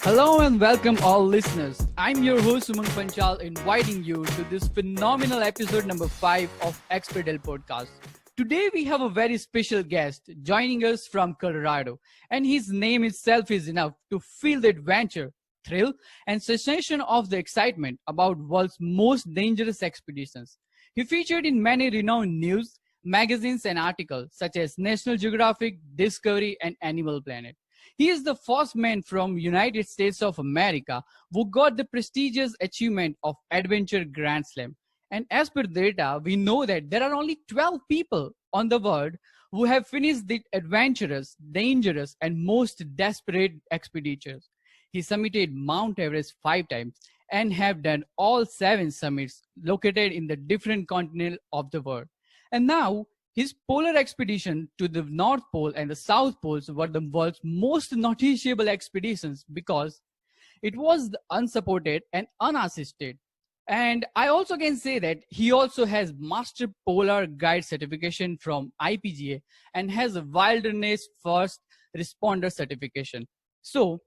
Hello and welcome all listeners. I'm your host Umang Panchal, inviting you to this phenomenal episode number 5 of Episode-05 podcast. Today we have a very special guest joining us from Colorado, and his name itself is enough to feel the adventure, thrill, and sensation of the excitement about world's most dangerous expeditions. He featured in many renowned news, magazines, and articles such as National Geographic, Discovery, and Animal Planet. He is the first man from United States of America who got the prestigious achievement of Adventure Grand Slam. And as per data, we know that there are only 12 people on the world who have finished the adventurous, dangerous, and most desperate expeditions. He summited Mount Everest 5 times and have done all 7 summits located in the different continents of the world. And now, his polar expedition to the North Pole and the South Poles were the world's most noticeable expeditions because it was unsupported and unassisted. And I also can say that he also has Master Polar Guide certification from IPGA and has a Wilderness First Responder certification. So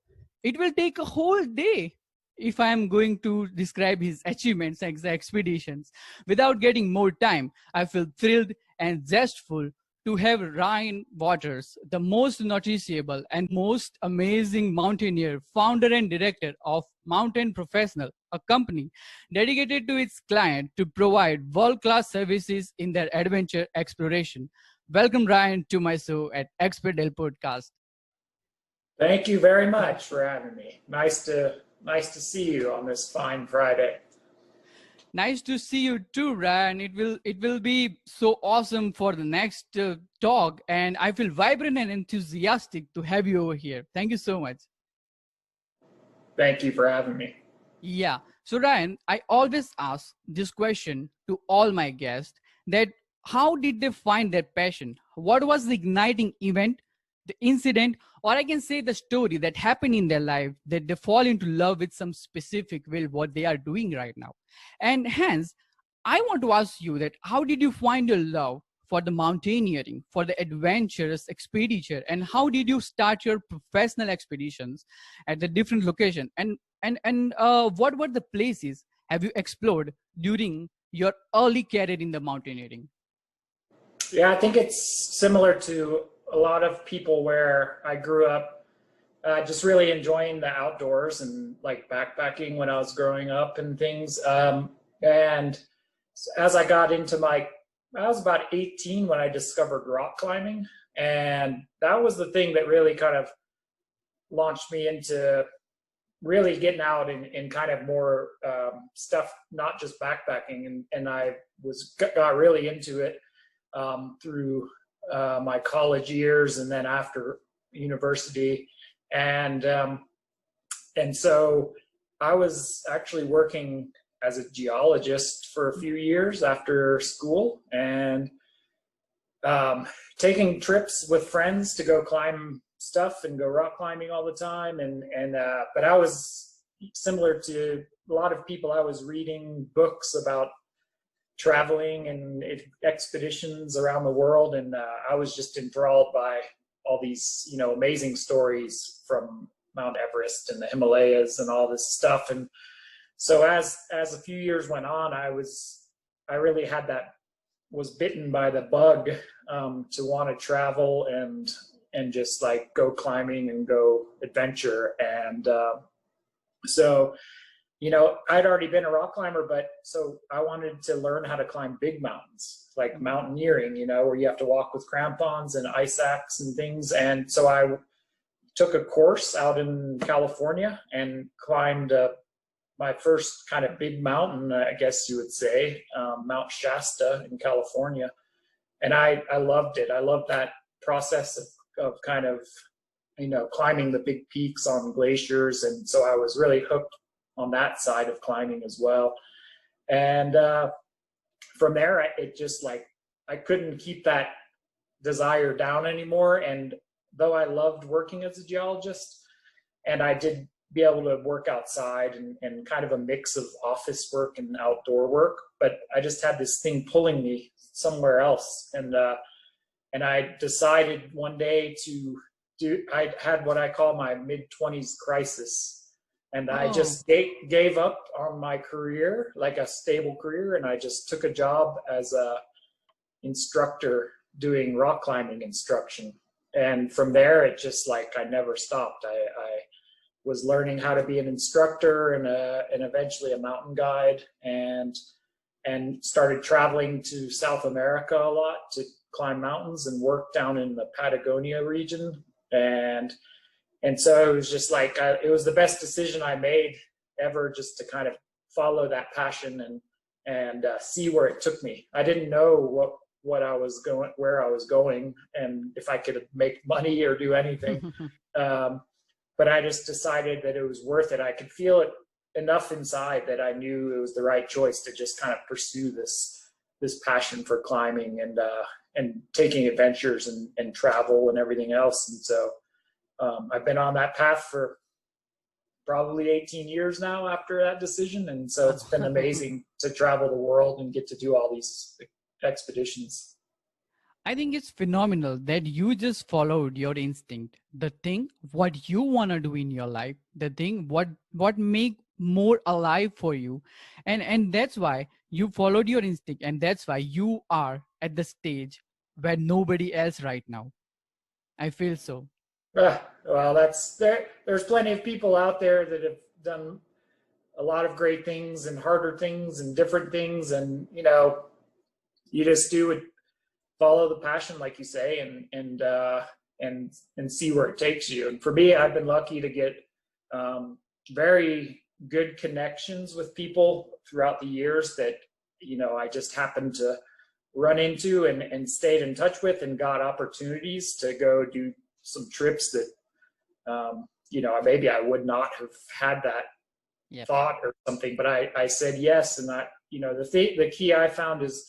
it will take a whole day if I am going to describe his achievements and expeditions. Without getting more time, I feel thrilled and zestful to have Ryan Waters, the most noticeable and most amazing mountaineer, founder and director of Mountain Professional, a company dedicated to its client to provide world-class services in their adventure exploration. Welcome, Ryan, to my show at Episode-05 podcast. Thank you very much for having me. Nice to see you on this fine Friday. Nice to see you too, Ryan. It will be so awesome for the next talk, and I feel vibrant and enthusiastic to have you over here. Thank you so much. Thank you for having me. Yeah. So Ryan, I always ask this question to all my guests that how did they find their passion? What was the igniting event, the incident, or I can say the story that happened in their life that they fall into love with some specific will what they are doing right now. And hence, I want to ask you that how did you find your love for the mountaineering, for the adventurous expedition, and how did you start your professional expeditions at the different location? And what were the places have you explored during your early career in the mountaineering? Yeah, I think it's similar to a lot of people where I grew up just really enjoying the outdoors and like backpacking when I was growing up and things. And as I got into I was about 18 when I discovered rock climbing. And that was the thing that really kind of launched me into really getting out and kind of more stuff, not just backpacking. And I got really into it through my college years and then after university. And so I was actually working as a geologist for a few years after school and taking trips with friends to go climb stuff and go rock climbing all the time. But I was similar to a lot of people. I was reading books about traveling and expeditions around the world, and I was just enthralled by all these, amazing stories from Mount Everest and the Himalayas and all this stuff. And so as a few years went on, I really was bitten by the bug to want to travel and just like go climbing and go adventure. And so I'd already been a rock climber, but so I wanted to learn how to climb big mountains, like mountaineering, where you have to walk with crampons and ice axe and things. And so I took a course out in California and climbed my first kind of big mountain, I guess you would say, Mount Shasta in California. And I loved it. I loved that process of kind of, climbing the big peaks on glaciers. And so I was really hooked on that side of climbing as well. And from there, it just like, I couldn't keep that desire down anymore. And though I loved working as a geologist, and I did be able to work outside and kind of a mix of office work and outdoor work, but I just had this thing pulling me somewhere else. And I decided one day I had what I call my mid-20s crisis. And I just gave up on my career, like a stable career. And I just took a job as a instructor doing rock climbing instruction. And from there, it just like, I never stopped. I was learning how to be an instructor and eventually a mountain guide, and started traveling to South America a lot to climb mountains and work down in the Patagonia region. And so it was just like, it was the best decision I made ever, just to kind of follow that passion and see where it took me. I didn't know where I was going, and if I could make money or do anything. But I just decided that it was worth it. I could feel it enough inside that I knew it was the right choice to just kind of pursue this passion for climbing and taking adventures and travel and everything else. And so I've been on that path for probably 18 years now after that decision. And so it's been amazing to travel the world and get to do all these expeditions. I think it's phenomenal that you just followed your instinct, the thing, what you want to do in your life, the thing, what make more alive for you. And that's why you followed your instinct. And that's why you are at the stage where nobody else right now. I feel so. Well, there's plenty of people out there that have done a lot of great things and harder things and different things. And, you just do it. Follow the passion, like you say, and see where it takes you. And for me, I've been lucky to get very good connections with people throughout the years that, I just happened to run into and stayed in touch with, and got opportunities to go do some trips that, maybe I would not have had that thought or something, but I said yes. And the key I found is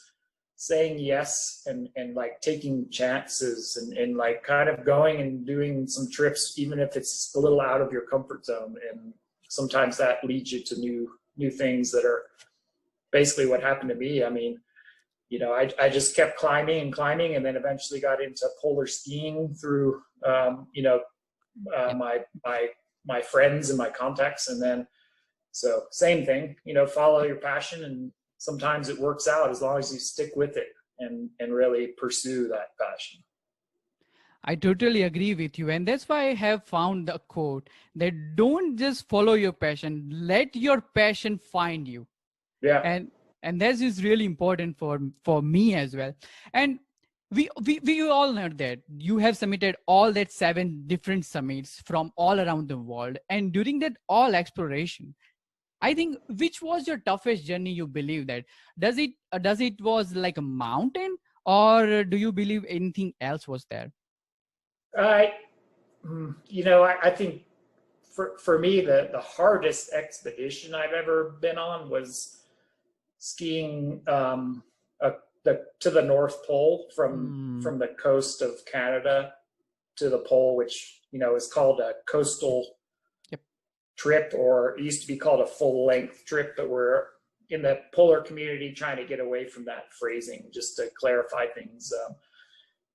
saying yes and like taking chances and like kind of going and doing some trips, even if it's a little out of your comfort zone. And sometimes that leads you to new things that are basically what happened to me. I mean, I just kept climbing and climbing, and then eventually got into polar skiing through, my friends and my contacts. And then, so same thing, follow your passion, and sometimes it works out as long as you stick with it and really pursue that passion. I totally agree with you. And that's why I have found a quote that don't just follow your passion, let your passion find you. Yeah. And that is really important for me as well. And we all know that you have submitted all that 7 different summits from all around the world. And during that all exploration, I think, which was your toughest journey? You believe that does it was like a mountain, or do you believe anything else was there? I think for me, the hardest expedition I've ever been on was skiing to the North Pole from the coast of Canada to the pole, which is called a coastal trip, or it used to be called a full length trip, but we're in the polar community trying to get away from that phrasing, just to clarify things.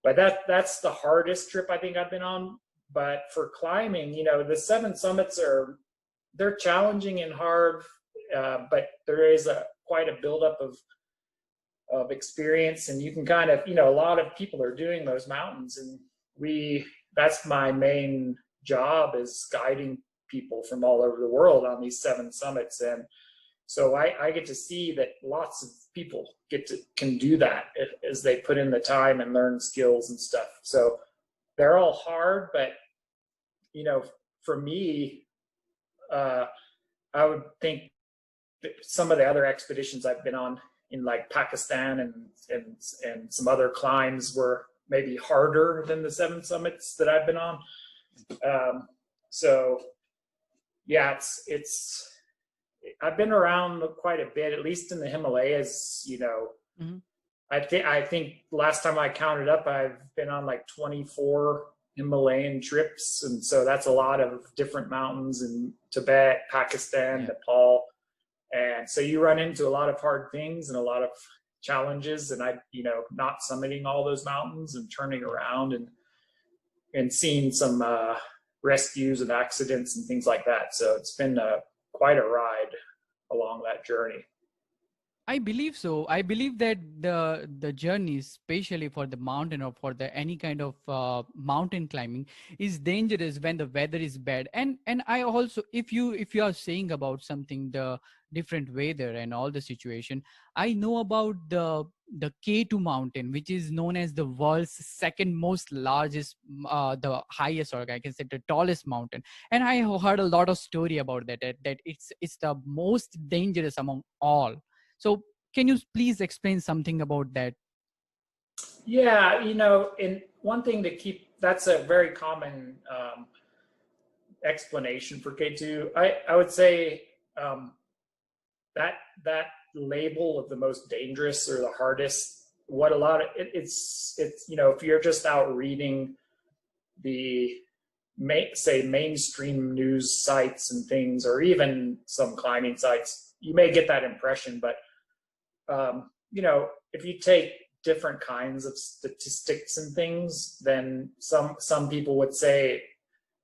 But that's the hardest trip I think I've been on. But for climbing, the 7 summits they're challenging and hard, but there is quite a buildup of experience, and you can kind of, a lot of people are doing those mountains, and that's my main job, is guiding people from all over the world on these 7 summits. And so I get to see that lots of people can do that as they put in the time and learn skills and stuff. So they're all hard, but for me, I would think that some of the other expeditions I've been on in like Pakistan and some other climbs were maybe harder than the 7 summits that I've been on. So yeah, I've been around quite a bit, at least in the Himalayas. I think last time I counted up, I've been on like 24 Himalayan trips, and so that's a lot of different mountains in Tibet, Pakistan, Yeah. Nepal, and so you run into a lot of hard things and a lot of challenges. And not summiting all those mountains and turning around and seeing some rescues and accidents and things like that. So it's been quite a ride along that journey. I believe so. I believe that the journey, especially for the mountain or for the any kind of mountain climbing, is dangerous when the weather is bad. And I also, if you are saying about something, the different weather and all the situation, I know about the K2 mountain, which is known as the world's second most largest, the highest, or I can say the tallest mountain. And I have heard a lot of story about that it's the most dangerous among all. So can you please explain something about that? Yeah, and one thing to keep, that's a very common explanation for K2. I would say that label of the most dangerous or the hardest, what a lot of it's if you're just out reading the mainstream news sites and things, or even some climbing sites, you may get that impression. But if you take different kinds of statistics and things, then some people would say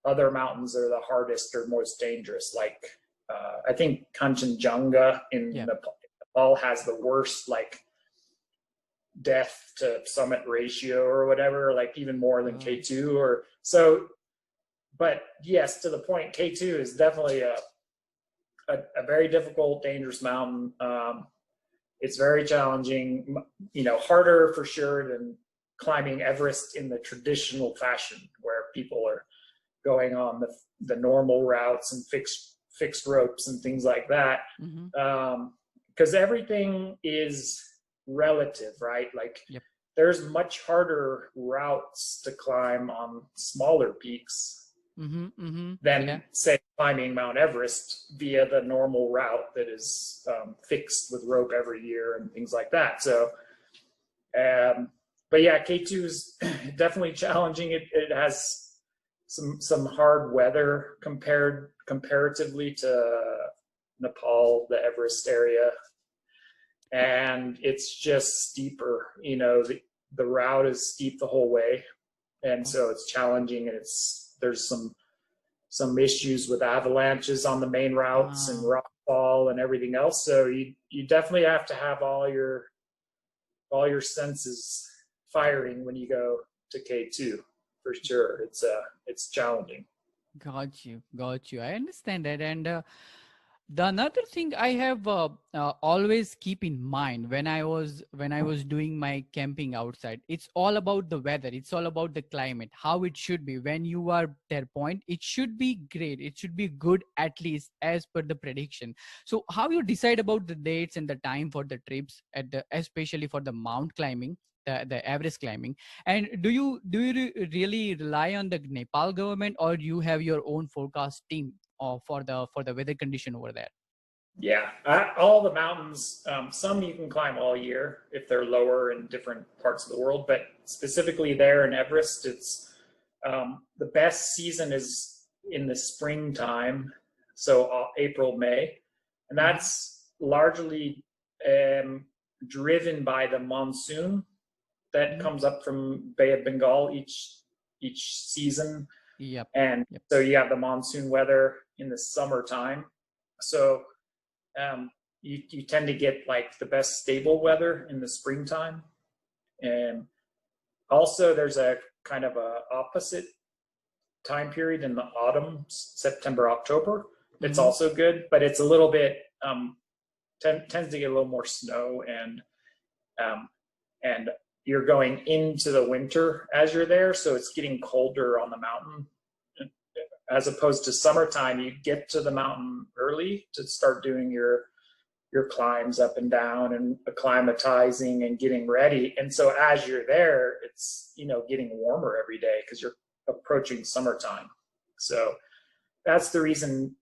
other mountains are the hardest or most dangerous. Like I think Kanchenjunga in Nepal has the worst death to summit ratio or whatever, like even more than K2 or so. But yes, to the point, K2 is definitely a very difficult, dangerous mountain. It's very challenging, harder for sure than climbing Everest in the traditional fashion, where people are going on the normal routes and fixed ropes and things like that. Because everything is relative, right? Like there's much harder routes to climb on smaller peaks than say climbing Mount Everest via the normal route that is fixed with rope every year and things like that. So, but yeah, K2 is definitely challenging. It has some hard weather comparatively to Nepal, the Everest area, and it's just steeper. The route is steep the whole way, and so it's challenging, and there's some issues with avalanches on the main routes and rockfall and everything else. So you definitely have to have all your senses firing when you go to K2 for sure. It's challenging. Got you. I understand that. And the another thing I have always keep in mind when I was doing my camping outside, it's all about the weather. It's all about the climate, how it should be. When you are there point, it should be great. It should be good, at least as per the prediction. So how you decide about the dates and the time for the trips especially for the mount climbing, the Everest climbing? And do you really rely on the Nepal government, or you have your own forecast team for the weather condition over there? Yeah, all the mountains, some you can climb all year if they're lower in different parts of the world, but specifically there in Everest, it's the best season is in the springtime, so April, May, and that's largely driven by the monsoon that comes up from Bay of Bengal each season. And so you have the monsoon weather in the summertime. So you tend to get like the best stable weather in the springtime. And also there's a kind of a opposite time period in the autumn, September, October. It's also good, but it's a little bit, tends to get a little more snow, and you're going into the winter as you're there, so it's getting colder on the mountain. As opposed to summertime, you get to the mountain early to start doing your climbs up and down and acclimatizing and getting ready. And so as you're there, it's getting warmer every day because you're approaching summertime. So that's the reason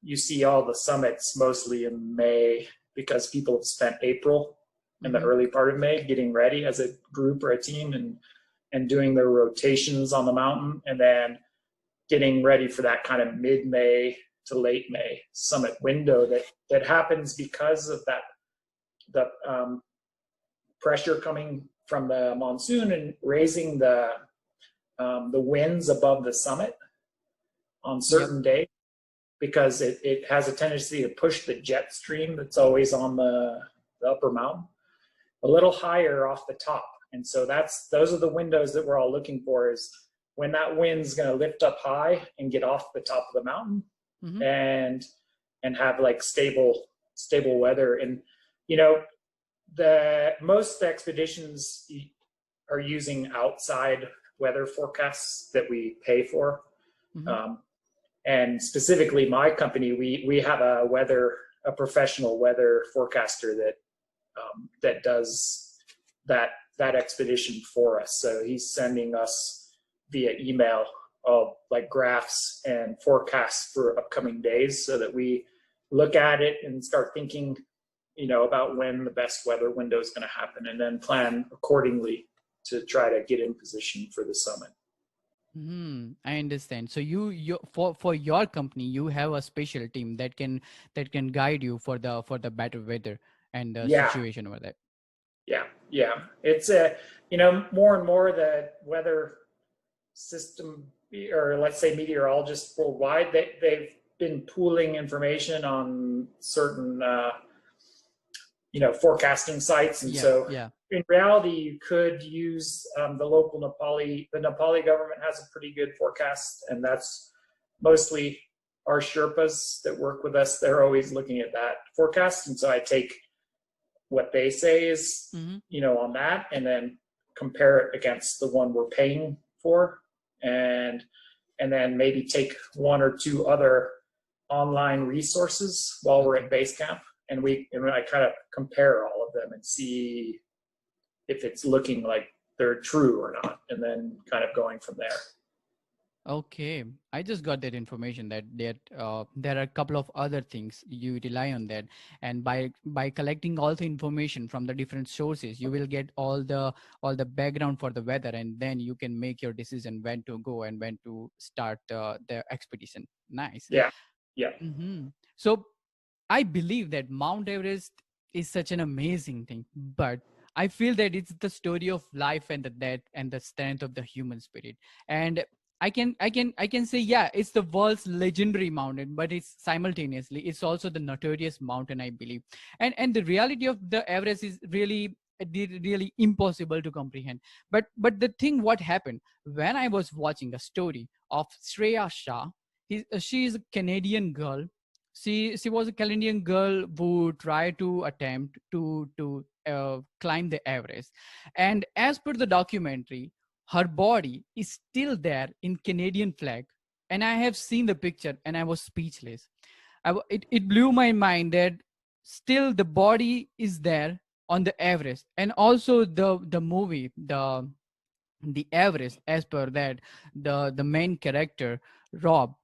you see all the summits mostly in May, because people have spent April in the early part of May getting ready as a group or a team and doing their rotations on the mountain, and then getting ready for that kind of mid-May to late May summit window that happens because of the pressure coming from the monsoon and raising the winds above the summit on certain days, because it has a tendency to push the jet stream that's always on the upper mountain a little higher off the top. And so those are the windows that we're all looking for, is when that wind's going to lift up high and get off the top of the mountain, and have like stable weather. And most expeditions are using outside weather forecasts that we pay for. And specifically my company, we have a professional weather forecaster that does that expedition for us. So he's sending us via email like graphs and forecasts for upcoming days, so that we look at it and start thinking, about when the best weather window is going to happen, and then plan accordingly to try to get in position for the summit. I understand. So you for your company, you have a special team that can guide you for the better weather and the situation over there. Yeah. It's more and more the weather system, or let's say meteorologists worldwide, they've been pooling information on certain forecasting sites, and in reality you could use the Nepali government has a pretty good forecast, and that's mostly our Sherpas that work with us. They're always looking at that forecast, and so I take what they say is on that, and then compare it against the one we're paying for, and then maybe take one or two other online resources while we're at base camp, and I kind of compare all of them and see if it's looking like they're true or not, and then kind of going from there. Okay, I just got that information that there are a couple of other things you rely on that, and by collecting all the information from the different sources, you will get all the background for the weather, and then you can make your decision when to go and when to start the expedition. Nice. Yeah. So I believe that Mount Everest is such an amazing thing, but I feel that it's the story of life and the death and the strength of the human spirit. And I can say, yeah, it's the world's legendary mountain, but it's also the notorious mountain, I believe. And the reality of the Everest is really impossible to comprehend. But the thing, what happened when I was watching a story of Shreya Shah, she is a Canadian girl. She was a Canadian girl who tried to attempt to climb the Everest, and as per the documentary, her body is still there in Canadian flag, and I have seen the picture and I was speechless. It blew my mind that still the body is there on the Everest. And also the movie, the Everest, as per that, the main character Rob,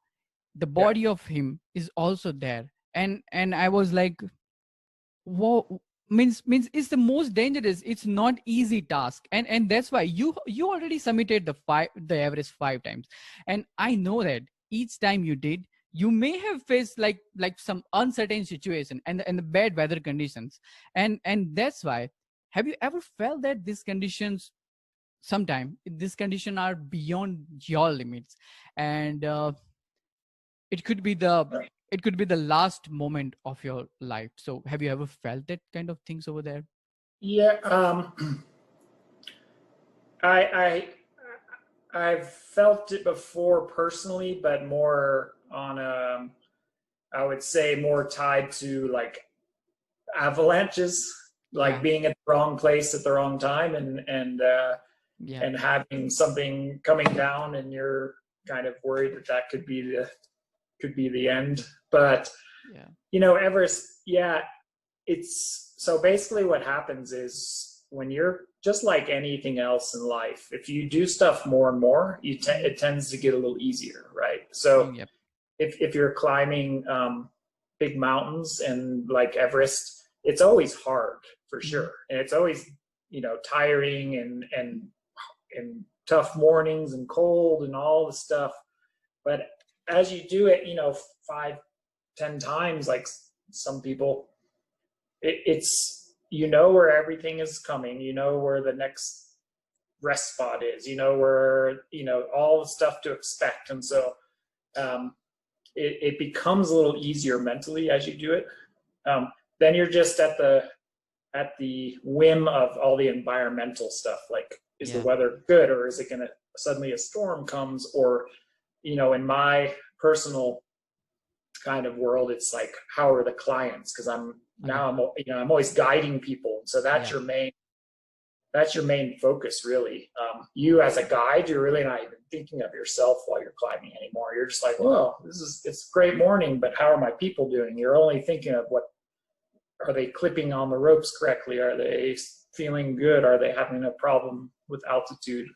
the body of him is also there, and I was like, whoa. Means it's the most dangerous, it's not easy task, and that's why you already submitted the Everest 5 times, and I know that each time you did, you may have faced like some uncertain situation and the bad weather conditions, and that's why, have you ever felt that these conditions are beyond your limits, and it could be the last moment of your life? So have you ever felt that kind of things over there? Yeah. I've felt it before personally, but more on I would say more tied to like avalanches, like being at the wrong place at the wrong time, and having something coming down, and you're kind of worried that could be the end. But Everest, it's so basically what happens is, when you're just like anything else in life, if you do stuff more and more, it tends to get a little easier, right? So if you're climbing big mountains and like Everest, it's always hard for sure, and it's always tiring and tough mornings and cold and all the stuff. But as you do it, 5-10 times, like some people, it's where everything is coming, where the next rest spot is, where all the stuff to expect. And so it becomes a little easier mentally as you do it. Then you're just at the whim of all the environmental stuff, like is the weather good, or is it going to suddenly a storm comes, or in my personal kind of world, it's like, how are the clients, because I'm always guiding people, so that's your main focus, really. You as a guide, you're really not even thinking of yourself while you're climbing anymore. You're just like, well, it's a great morning, but how are my people doing? You're only thinking of what are they clipping on the ropes correctly? Are they feeling good? Are they having a problem with altitude?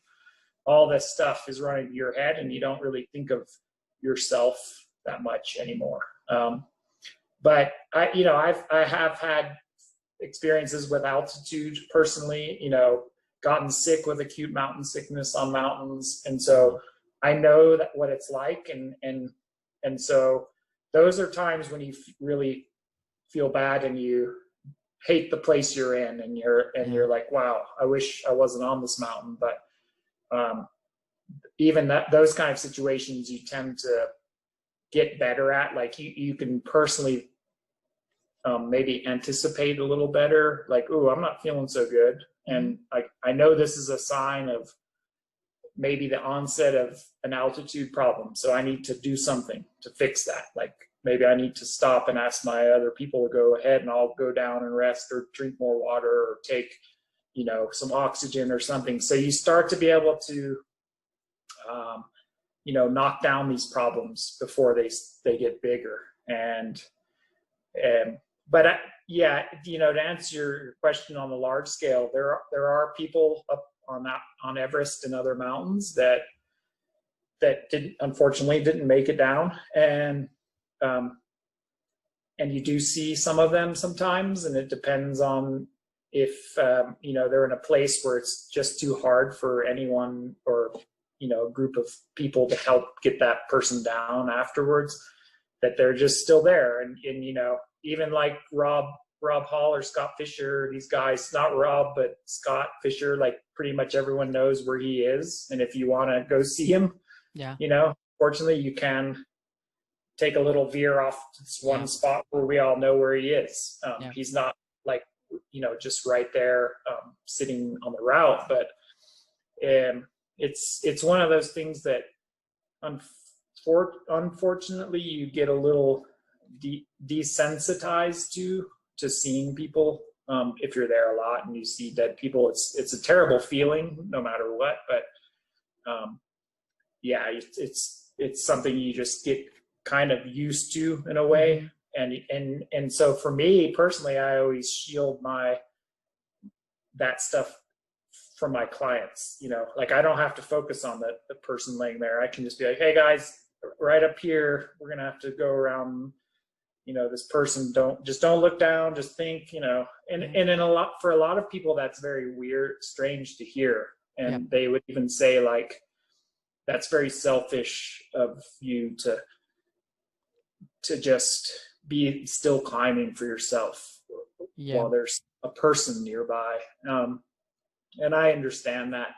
All this stuff is running through your head, and you don't really think of yourself that much anymore. But I have had experiences with altitude personally, gotten sick with acute mountain sickness on mountains. And so I know that what it's like. And so those are times when you really feel bad and you hate the place you're in, and you're like, wow, I wish I wasn't on this mountain. But even those kind of situations you tend to get better at. Like you can personally maybe anticipate a little better, like, ooh, I'm not feeling so good. And I know this is a sign of maybe the onset of an altitude problem. So I need to do something to fix that. Like maybe I need to stop and ask my other people to go ahead, and I'll go down and rest, or drink more water, or take, some oxygen or something. So you start to be able to, knock down these problems before they get bigger. But to answer your question on the large scale, there are people up on Everest and other mountains that unfortunately didn't make it down, and you do see some of them sometimes, and it depends on if they're in a place where it's just too hard for anyone or a group of people to help get that person down afterwards, that they're just still there. And even like Rob Hall or Scott Fisher, these guys, not Rob, but Scott Fisher, like pretty much everyone knows where he is. And if you want to go see him, fortunately you can take a little veer off this one spot where we all know where he is. He's not like, just right there sitting on the route, but it's one of those things that unfortunately you get a little desensitized to seeing people. If you're there a lot and you see dead people, it's a terrible feeling no matter what, but it's something you just get kind of used to in a way. And so for me personally, I always shield that stuff from my clients. Like I don't have to focus on the person laying there. I can just be like, hey guys, right up here, we're gonna have to go around this person, don't look down, just think, and for a lot of people that's very weird, strange to hear, and they would even say like, that's very selfish of you to just be still climbing for yourself while there's a person nearby. And I understand that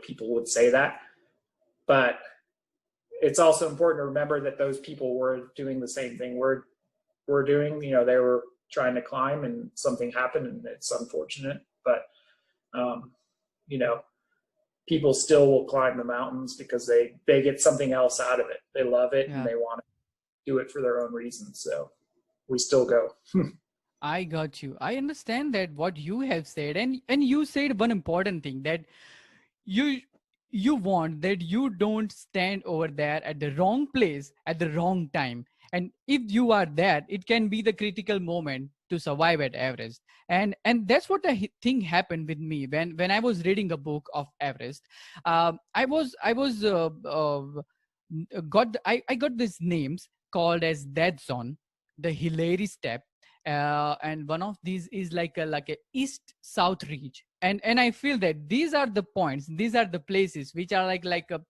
people would say that, but it's also important to remember that those people were doing the same thing we're doing. They were trying to climb and something happened, and it's unfortunate, but people still will climb the mountains because they get something else out of it. They love it and they want to do it for their own reasons. So we still go. I got you. I understand that what you have said, and you said one important thing, that you want that you don't stand over there at the wrong place at the wrong time. And if you are there, it can be the critical moment to survive at Everest. And that's what the thing happened with me when I was reading a book of Everest. I got these names called as Dead Zone, the Hillary Step, and one of these is like a east south ridge, And I feel that these are the points, these are the places which are like a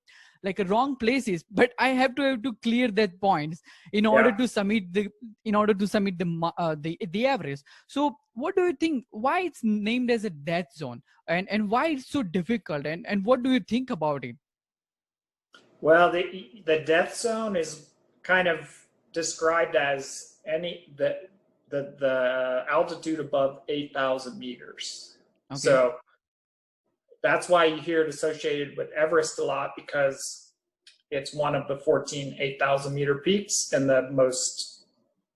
wrong places, but I have to clear that points in order Yeah. to submit the Everest. So what do you think, why it's named as a death zone, and why it's so difficult, and what do you think about it? Well, the death zone is kind of described as the altitude above 8,000 meters. Okay. So that's why you hear it associated with Everest a lot, because it's one of the 14 8,000 meter peaks and the most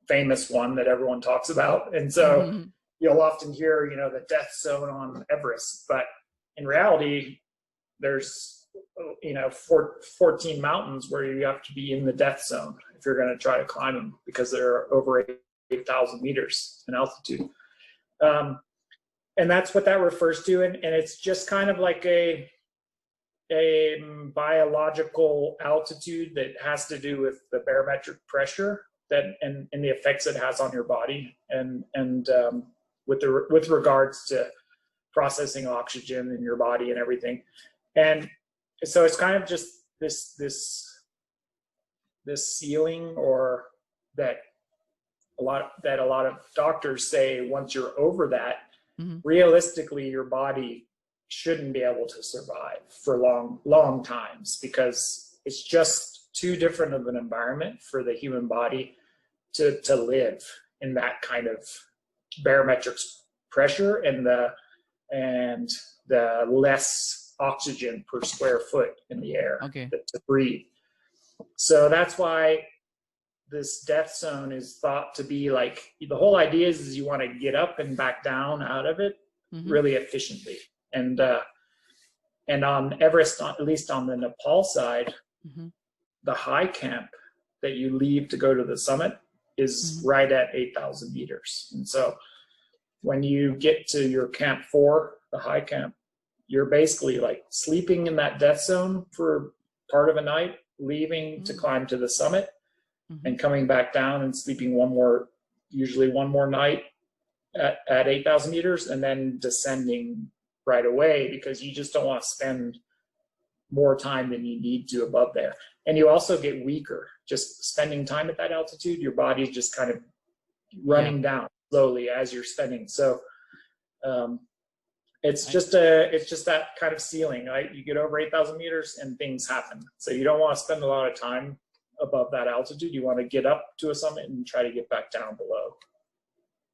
famous one that everyone talks about. And so Hmm. you'll often hear, the death zone on Everest, but in reality, there's 14 mountains where you have to be in the death zone if you're going to try to climb them, because they're over 8,000 meters in altitude. And that's what that refers to. And it's just kind of like a biological altitude that has to do with the barometric pressure and the effects it has on your body, and with regards to processing oxygen in your body and everything. And so it's kind of just this ceiling, or that a lot of doctors say once you're over that, Hmm. realistically your body shouldn't be able to survive for long times, because it's just too different of an environment for the human body to live in that kind of barometric pressure, and the less oxygen per square foot in the air Okay. to breathe. So that's why this death zone is thought to be like, the whole idea is you want to get up and back down out of it Hmm. really efficiently. And on Everest, at least on the Nepal side, Hmm. the high camp that you leave to go to the summit is Hmm. right at 8,000 meters. And so when you get to your camp 4, the high camp, you're basically like sleeping in that death zone for part of a night, leaving to climb to the summit, Hmm. and coming back down and sleeping usually one more night at 8,000 meters, and then descending right away, because you just don't want to spend more time than you need to above there. And you also get weaker just spending time at that altitude. Your body's just kind of Yeah. running down slowly as you're spending. So it's just that kind of ceiling, right? You get over 8,000 meters and things happen. So you don't want to spend a lot of time above that altitude. You want to get up to a summit and try to get back down below.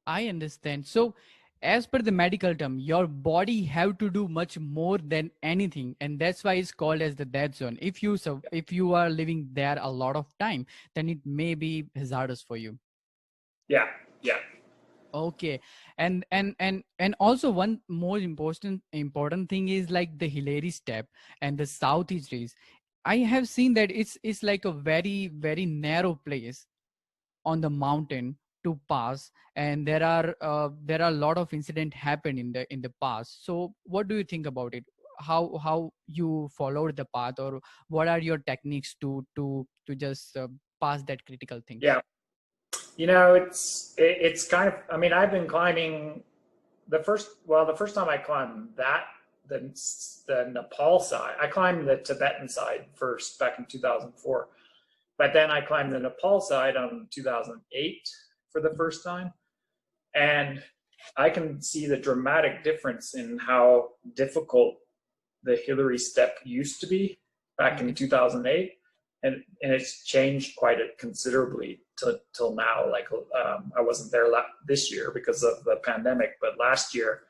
I understand. So, as per the medical term, your body have to do much more than anything, and that's why it's called as the death zone. If you are living there a lot of time, then it may be hazardous for you. Yeah, yeah. Okay. And also one more important thing is like the Hillary step and the southeast race. I have seen that it's like a very narrow place on the mountain to pass, and there are a lot of incident happen in the past. So what do you think about it? How you followed the path, or what are your techniques to just pass that critical things? Yeah. It's kind of, I mean, I've been climbing the first time I climbed the Nepal side. I climbed the Tibetan side first back in 2004, but then I climbed the Nepal side on 2008 for the first time. And I can see the dramatic difference in how difficult the Hillary step used to be back in Okay. 2008, and it's changed quite considerably till now. Like I wasn't there this year because of the pandemic, but last year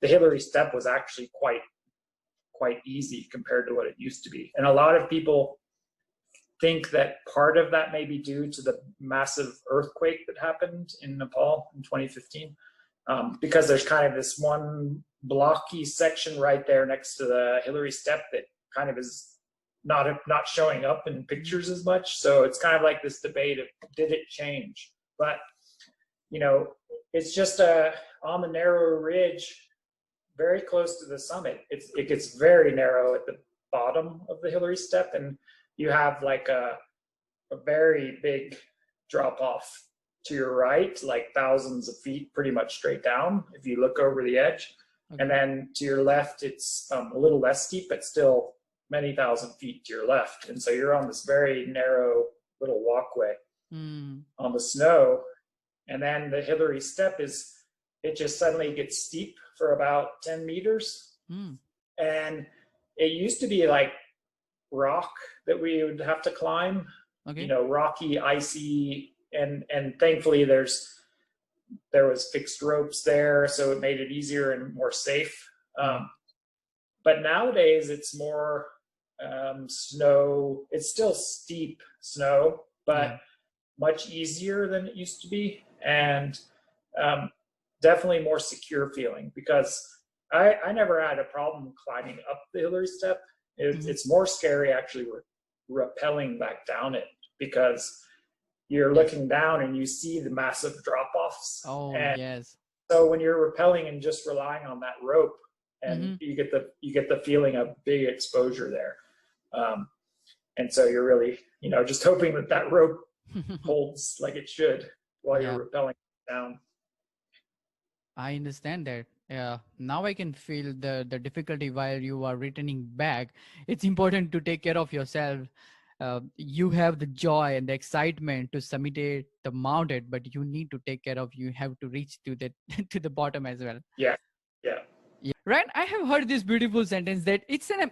the Hillary step was actually quite easy compared to what it used to be. And a lot of people think that part of that may be due to the massive earthquake that happened in Nepal in 2015, because there's kind of this one blocky section right there next to the Hillary step that kind of is not showing up in pictures as much. So it's kind of like this debate of, did it change? But it's just on the narrow ridge, very close to the summit. It gets very narrow at the bottom of the Hillary step, and you have like a very big drop off to your right, like thousands of feet, pretty much straight down if you look over the edge. Okay. And then to your left, it's a little less steep, but still many thousand feet to your left. And so you're on this very narrow little walkway on the snow. And then the Hillary step it just suddenly gets steep for about 10 meters. And it used to be like rock that we would have to climb, Okay. rocky, icy, and thankfully there was fixed ropes there, so it made it easier and more safe. But nowadays it's more snow. It's still steep snow, but much easier than it used to be, and definitely more secure feeling, because I never had a problem climbing up the Hillary step. It's more scary actually rappelling back down it, because you're looking down and you see the massive drop-offs. Oh, and yes. So when you're rappelling and just relying on that rope, and you get the feeling of big exposure there, and so you're really just hoping that rope holds like it should while you're rappelling down. I understand that. Yeah. Now I can feel the difficulty while you are returning back. It's important to take care of yourself. You have the joy and the excitement to summit the mountain, but you need to take care of. You have to reach to the to the bottom as well. Yeah. Right. I have heard this beautiful sentence that it's an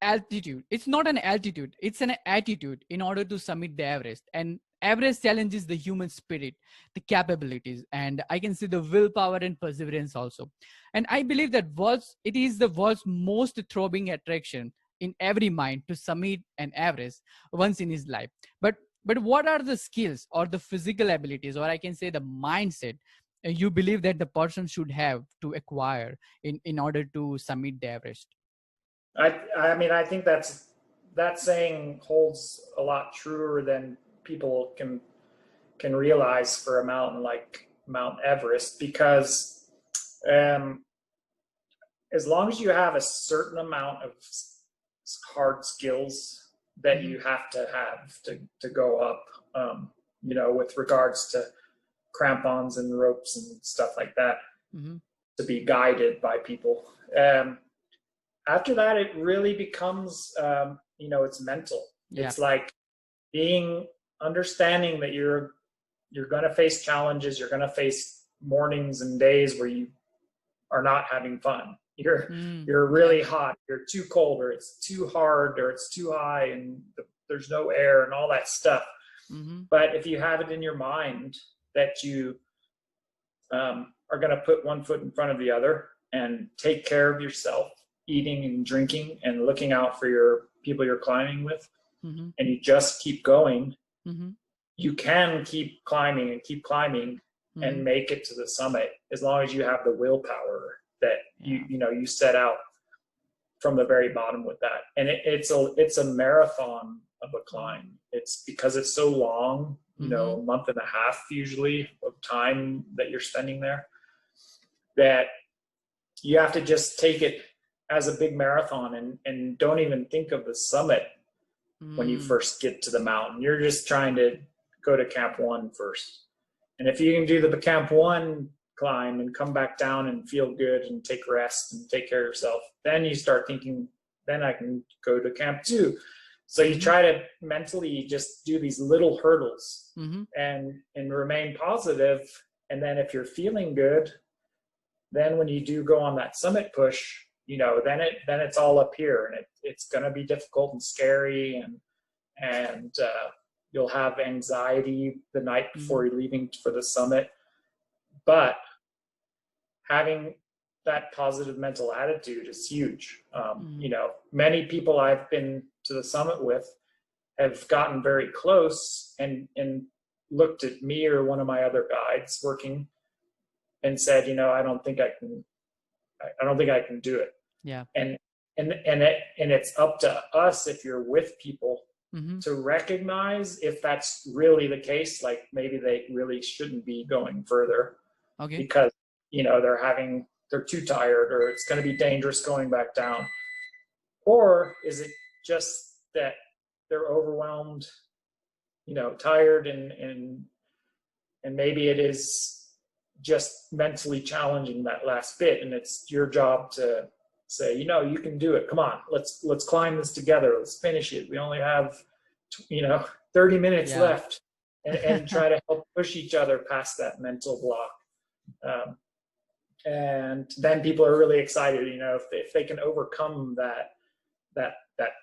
altitude. It's not an altitude. It's an attitude in order to summit the Everest. And Everest challenges the human spirit, the capabilities, and I can see the willpower and perseverance also. And I believe that it is the world's most throbbing attraction in every mind to summit an Everest once in his life. But what are the skills or the physical abilities, or I can say the mindset, you believe that the person should have to acquire in order to summit the Everest? I mean, I think that saying holds a lot truer than people can realize for a mountain like Mount Everest, because as long as you have a certain amount of hard skills that you have to go up, with regards to crampons and ropes and stuff like that, to be guided by people. After that, it really becomes, it's mental. Yeah. It's like understanding that you're going to face challenges. You're going to face mornings and days where you are not having fun. You're really hot. You're too cold, or it's too hard, or it's too high, and there's no air and all that stuff. But if you have it in your mind that you are going to put one foot in front of the other and take care of yourself, eating and drinking and looking out for your people you're climbing with, and you just keep going, you can keep climbing and make it to the summit, as long as you have the willpower that you set out from the very bottom with that. And it's a marathon of a climb. It's because it's so long, a month and a half usually of time that you're spending there, that you have to just take it as a big marathon, and don't even think of the summit when you first get to the mountain. You're just trying to go to Camp 1 first. And if you can do the Camp 1 climb and come back down and feel good and take rest and take care of yourself, then you start thinking, then I can go to Camp 2. So you try to mentally just do these little hurdles and remain positive. And then if you're feeling good, then when you do go on that summit push, then it's all up here, and it's going to be difficult and scary, and you'll have anxiety the night before you're leaving for the summit. But having that positive mental attitude is huge. Many people I've been to the summit with have gotten very close and looked at me or one of my other guides working and said, I don't think I can do it. Yeah. And it's up to us, if you're with people, to recognize if that's really the case. Like, maybe they really shouldn't be going further, because they're too tired, or it's going to be dangerous going back down. Or is it just that they're overwhelmed, tired, and maybe it is just mentally challenging that last bit. And it's your job to say, you know, you can do it. Come on, let's climb this together. Let's finish it. We only have, 30 minutes Yeah. left, and try to help push each other past that mental block. And then people are really excited, if they can overcome that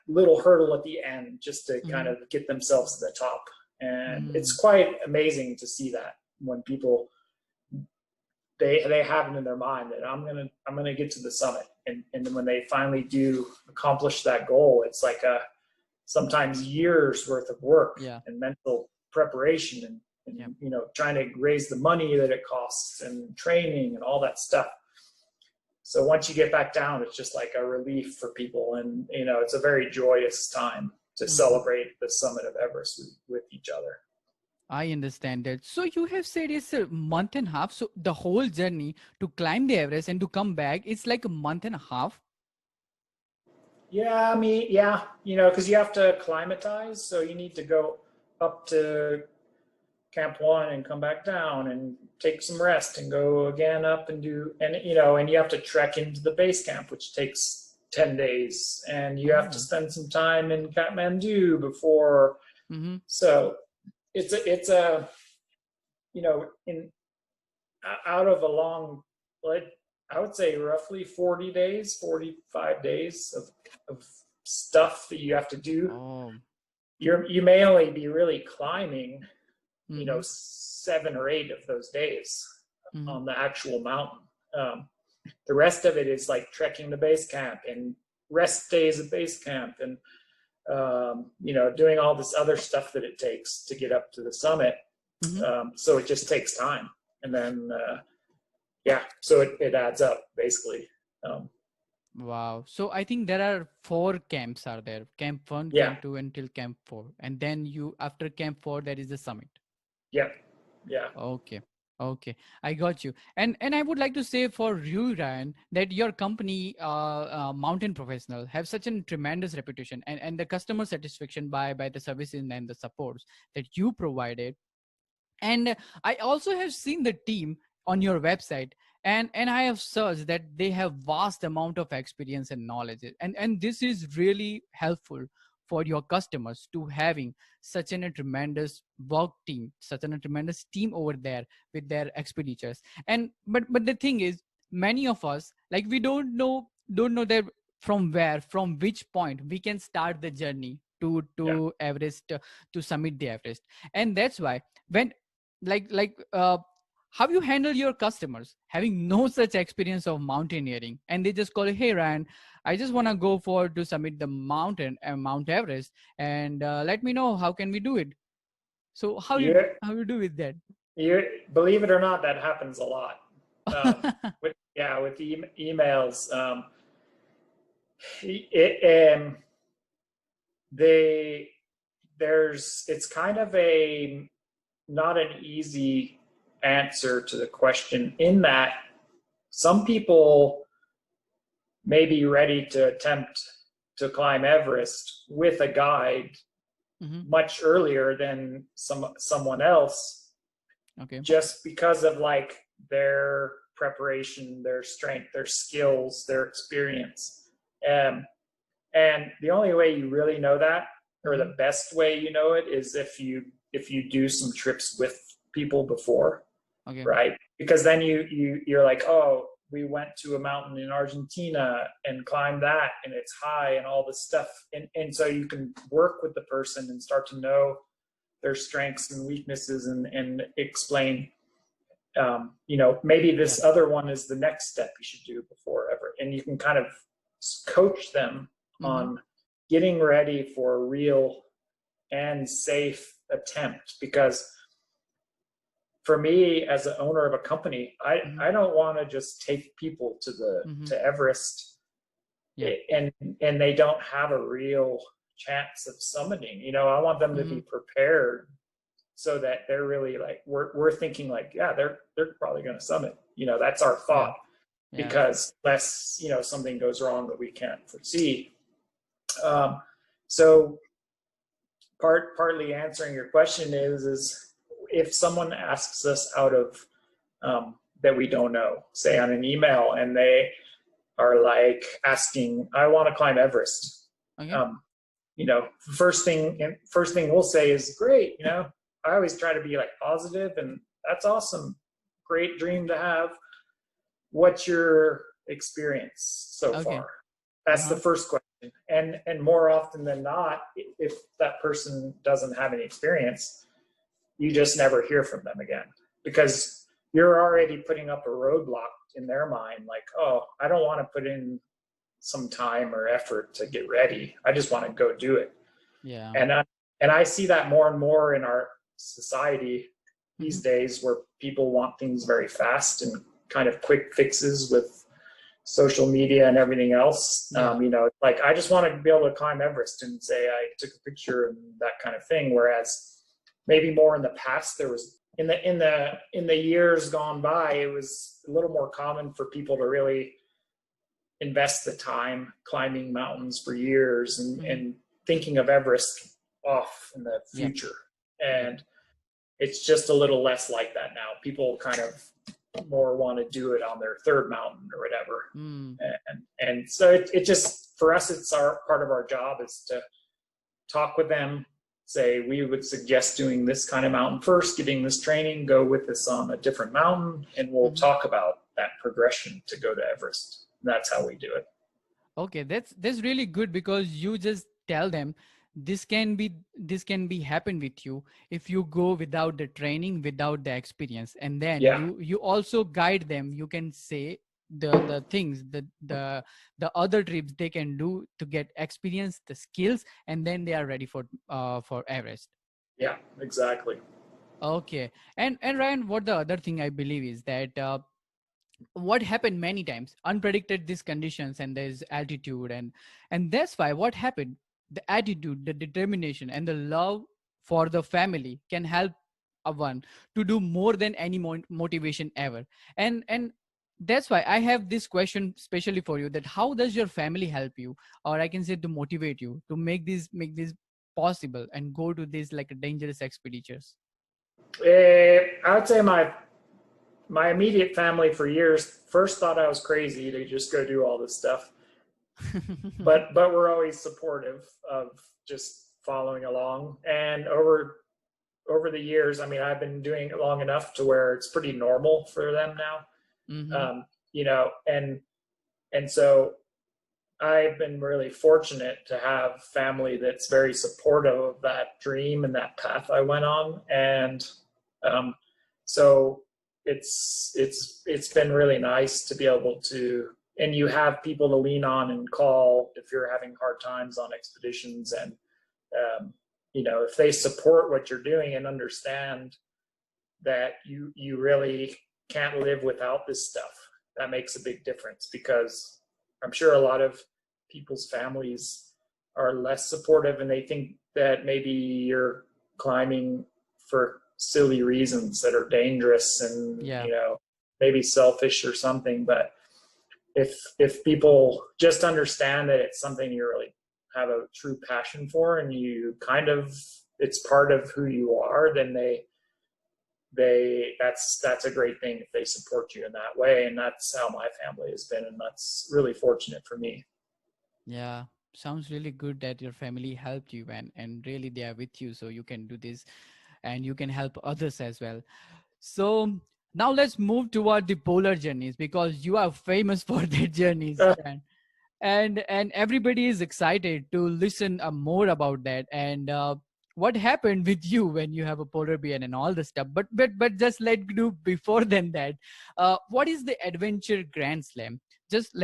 little hurdle at the end, just to kind of get themselves to the top. And it's quite amazing to see that when people, they have it in their mind that I'm gonna get to the summit, and then when they finally do accomplish that goal, it's like sometimes years worth of work and mental preparation, and trying to raise the money that it costs and training and all that stuff. So once you get back down, it's just like a relief for people, and it's a very joyous time to celebrate the summit of Everest with each other. I understand that. So you have said it's a month and a half. So the whole journey to climb the Everest and to come back, it's like a month and a half. Yeah, because you have to acclimatize. So you need to go up to Camp 1 and come back down and take some rest and go again up and and you have to trek into the base camp, which takes 10 days. And you have to spend some time in Kathmandu before. So it's a out of a long, I would say roughly 40 days, 45 days of stuff that you have to do. You may only be really climbing, 7 or 8 of those days on the actual mountain. The rest of it is like trekking the base camp and rest days at base camp, and doing all this other stuff that it takes to get up to the summit. So it just takes time, and then so it adds up basically. Wow. So I think there are 4 camps are there. Camp 1, Camp 2 until Camp 4. And then after Camp 4, there is the summit. Yeah. Okay. I got you. And I would like to say for you, Ryan, that your company, Mountain Professional, have such a tremendous reputation, and the customer satisfaction by the services and the supports that you provided. And I also have seen the team on your website, and I have searched that they have vast amount of experience and knowledge, and this is really helpful for your customers to having such a tremendous work team, such a tremendous team over there with their expenditures. And but the thing is, many of us, like, we don't know that from which point we can start the journey to Everest, to summit the Everest. And that's why when how you handle your customers having no such experience of mountaineering, and they just call, hey Ryan, I just want to go to summit the mountain, Mount Everest, and let me know how can we do it. So how you do with that? You believe it or not, that happens a lot. With emails. It's kind of not an easy answer to the question, in that some people may be ready to attempt to climb Everest with a guide much earlier than someone else, just because of like their preparation, their strength, their skills, their experience. And the only way you really know that, or the best way you know it, is if you do some trips with people before, right? Because then you're like, oh, we went to a mountain in Argentina and climbed that, and it's high and all this stuff, and so you can work with the person and start to know their strengths and weaknesses, and explain, maybe this other one is the next step you should do before ever, and you can kind of coach them on getting ready for a real and safe attempt. Because for me, as an owner of a company, I don't want to just take people to Everest and they don't have a real chance of summiting. I want them to be prepared, so that they're really like, we're thinking like, they're probably going to summit. That's our thought, because unless something goes wrong that we can't foresee. So partly answering your question is if someone asks us out of that we don't know, say on an email, and they are like asking, I want to climb Everest. Okay. You know, first thing we'll say is, great. You know, I always try to be like positive, and that's awesome. Great dream to have. What's your experience so Okay. far? That's the first question. And more often than not, if that person doesn't have any experience, you just never hear from them again, because you're already putting up a roadblock in their mind. Like, oh, I don't want to put in some time or effort to get ready. I just want to go do it. Yeah. And I see that more and more in our society these days, where people want things very fast and kind of quick fixes with social media and everything else. Yeah. You know, like, I just want to be able to climb Everest and say I took a picture and that kind of thing. Whereas maybe more in the past, there was in the years gone by, it was a little more common for people to really invest the time climbing mountains for years and thinking of Everest off in the future. And it's just a little less like that now. People kind of more want to do it on their third mountain or whatever. And so it just, for us, it's part of our job is to talk with them, say, we would suggest doing this kind of mountain first, getting this training, go with us on a different mountain, and we'll talk about that progression to go to Everest. That's how we do it. Okay, that's really good, because you just tell them this can be happen with you if you go without the training, without the experience, and then you also guide them. You can say the things the other trips they can do to get experience, the skills, and then they are ready for Everest. Yeah, exactly. Okay. And Ryan, what the other thing I believe is that what happened many times, unpredicted these conditions, and there's altitude, and that's why what happened, the attitude, the determination, and the love for the family can help a one to do more than any motivation ever. And that's why I have this question especially for you, that how does your family help you, or I can say to motivate you to make this possible and go to these like dangerous expeditions? I would say my immediate family for years first thought I was crazy to just go do all this stuff, but we're always supportive of just following along. And over the years, I mean, I've been doing it long enough to where it's pretty normal for them now. You know, and so I've been really fortunate to have family that's very supportive of that dream and that path I went on. And so it's been really nice to be able to, and you have people to lean on and call if you're having hard times on expeditions. And you know, if they support what you're doing and understand that you really can't live without this stuff, that makes a big difference. Because I'm sure a lot of people's families are less supportive, and they think that maybe you're climbing for silly reasons that are dangerous and you know, maybe selfish or something. But if people just understand that it's something you really have a true passion for, and you kind of, it's part of who you are, then that's a great thing if they support you in that way. And that's how my family has been, and that's really fortunate for me. Yeah, sounds really good that your family helped you, and really they are with you, so you can do this and you can help others as well. So now let's move toward the polar journeys, because you are famous for their journeys. And everybody is excited to listen more about that, and what happened with you when you have a polar bear and all the stuff. But just let do before than that, what is the adventure grand slam? Just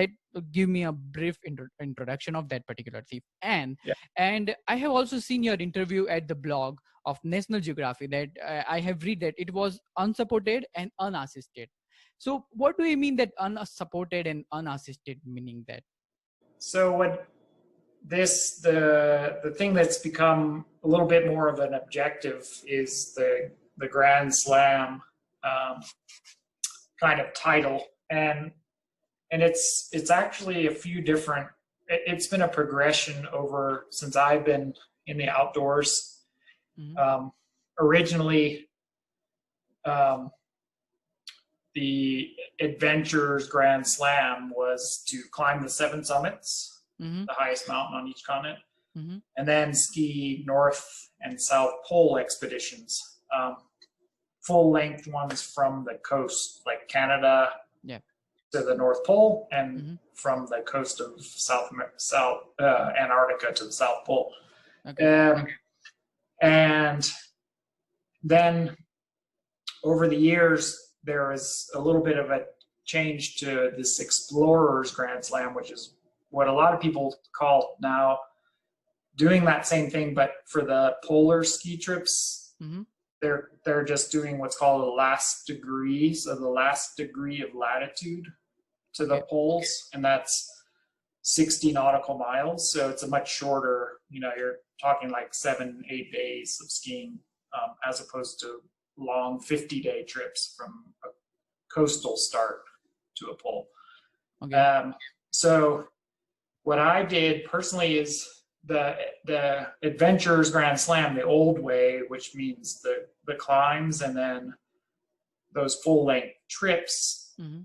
give me a brief introduction of that particular thief. And I have also seen your interview at the blog of National Geography, that I have read that it was unsupported and unassisted. So what do you mean that unsupported and unassisted, meaning that? So when the thing that's become a little bit more of an objective is the Grand Slam kind of title, and it's actually a few different. It's been a progression over since I've been in the outdoors. Originally, the Adventures Grand Slam was to climb the 7 summits, Mm-hmm. the highest mountain on each continent, Mm-hmm. and then ski North and South Pole expeditions, full length ones from the coast, like Canada Yeah. to the North Pole, and Mm-hmm. from the coast of South Antarctica to the South Pole. Okay. And then over the years, there was a little bit of a change to this Explorers Grand Slam, which is what a lot of people call now doing that same thing, but for the polar ski trips, Mm-hmm. they're just doing what's called the last degree, so the last degree of latitude to the poles, and that's 60 nautical miles. So it's a much shorter, you're talking like 7-8 days of skiing, as opposed to long 50-day trips from a coastal start to a pole. Okay. So what I did personally is the Adventures Grand Slam, the old way, which means the climbs and then those full length trips, Mm-hmm.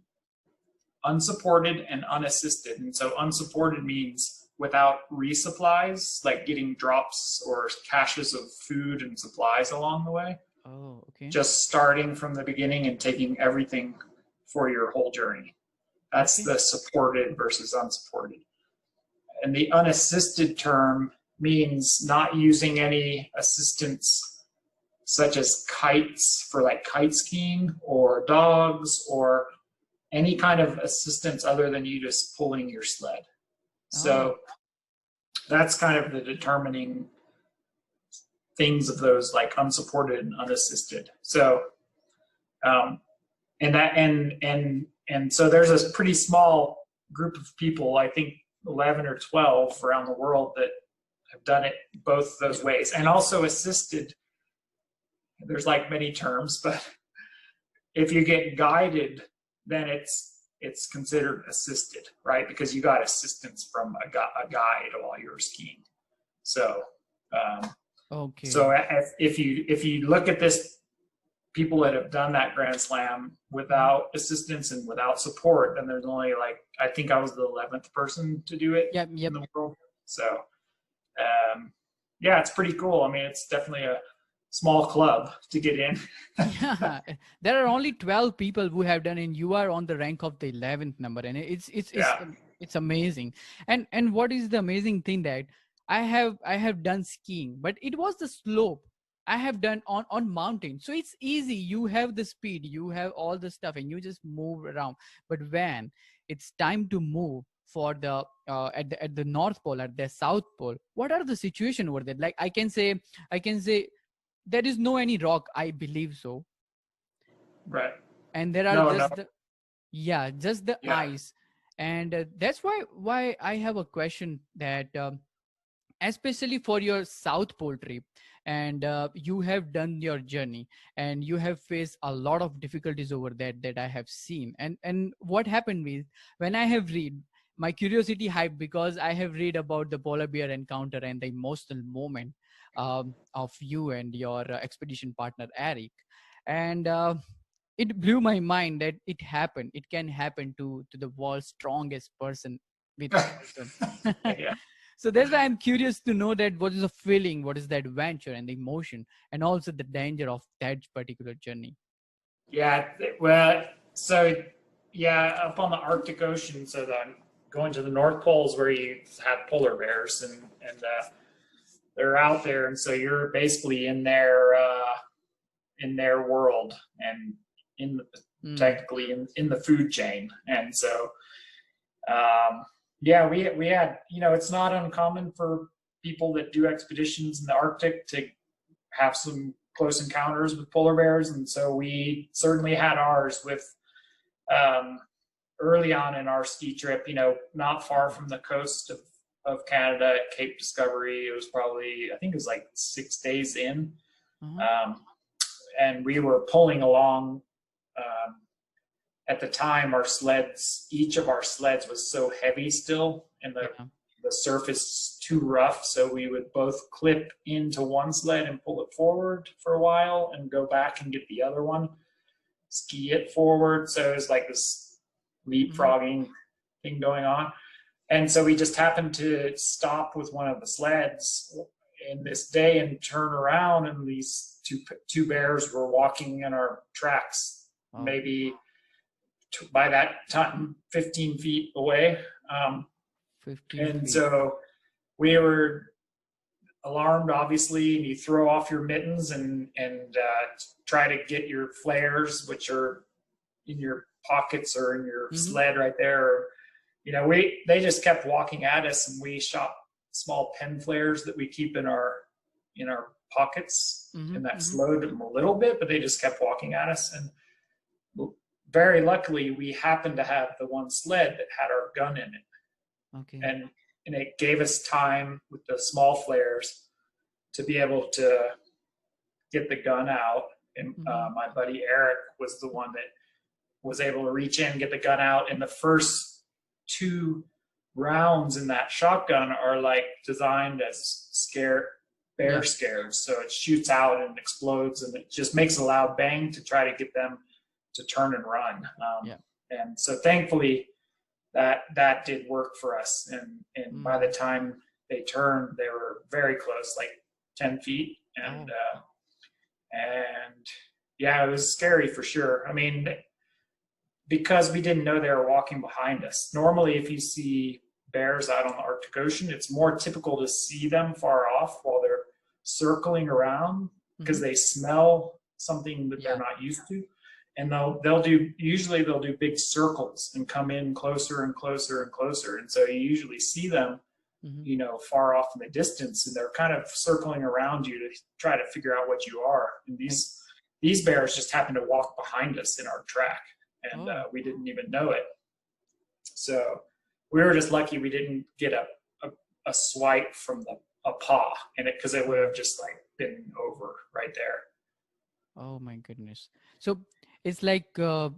unsupported and unassisted. And so unsupported means without resupplies, like getting drops or caches of food and supplies along the way. Oh, okay. Just starting from the beginning and taking everything for your whole journey. That's Okay. the supported versus unsupported. And the unassisted term means not using any assistance, such as kites for like kite skiing, or dogs, or any kind of assistance other than you just pulling your sled. So that's kind of the determining things of those, like unsupported and unassisted. So and so there's a pretty small group of people, I think 11 or 12 around the world, that have done it both those ways. And also assisted, there's like many terms, but if you get guided, then it's considered assisted, right? Because you got assistance from a guide while you were skiing. So Okay. so if you look at this, people that have done that Grand Slam without assistance and without support, then there's only like, I think I was the 11th person to do it Yep. in the world. So yeah, it's pretty cool. I mean, it's definitely a small club to get in. Yeah, there are only 12 people who have done it, and you are on the rank of the 11th number, and it's amazing. And what is the amazing thing that I have done skiing, but it was the slope I have done on mountain, so it's easy. You have the speed, you have all the stuff, and you just move around. But when it's time to move for the at the North Pole, at the South Pole, what are the situation over there? Like I can say there is no any rock, I believe so. Right. And there are No. just the ice. And that's why I have a question that especially for your South Pole trip, and you have done your journey and you have faced a lot of difficulties over that I have seen. And what happened with, when I have read, my curiosity hyped because I have read about the polar bear encounter and the emotional moment of you and your expedition partner Eric. And it blew my mind that it can happen to the world's strongest person with also. Yeah. So that's why I'm curious to know that what is the feeling, what is the adventure and the emotion, and also the danger of that particular journey. Yeah. Well, so yeah, up on the Arctic Ocean, so then going to the North Pole is where you have polar bears, and they're out there, and so you're basically in their world, and technically in the food chain. And so yeah, we had, it's not uncommon for people that do expeditions in the Arctic to have some close encounters with polar bears, and so we certainly had ours with early on in our ski trip, not far from the coast of Canada at Cape Discovery. It was probably, I think it was like 6 days in. And we were pulling along. At the time, each of our sleds was so heavy still, and the surface too rough. So we would both clip into one sled and pull it forward for a while and go back and get the other one. ski it forward. So it was like this leapfrogging thing going on. And so we just happened to stop with one of the sleds in this day and turn around, and these two bears were walking in our tracks, maybe by that time 15 feet away. 15 and feet. So we were alarmed, obviously, and you throw off your mittens and try to get your flares, which are in your pockets or in your sled right there. They just kept walking at us, and we shot small pen flares that we keep in our pockets, and that slowed them a little bit, but they just kept walking at us. And very luckily, we happened to have the one sled that had our gun in it. Okay. And it gave us time with the small flares to be able to get the gun out. And my buddy Eric was the one that was able to reach in, get the gun out. And the first 2 rounds in that shotgun are like designed as bear scares. So it shoots out and explodes, and it just makes a loud bang to try to get them to turn and run. And so thankfully that did work for us. And by the time they turned, they were very close, like 10 feet. And yeah, it was scary for sure. I mean, because we didn't know they were walking behind us. Normally, if you see bears out on the Arctic Ocean, it's more typical to see them far off while they're circling around, because they smell something that they're not used to. And they'll do big circles and come in closer and closer and closer. And so you usually see them, far off in the distance, and they're kind of circling around you to try to figure out what you are. And these bears just happened to walk behind us in our track, and we didn't even know it. So we were just lucky we didn't get a swipe from a paw in it, because it would have just like been over right there. Oh my goodness. So it's like the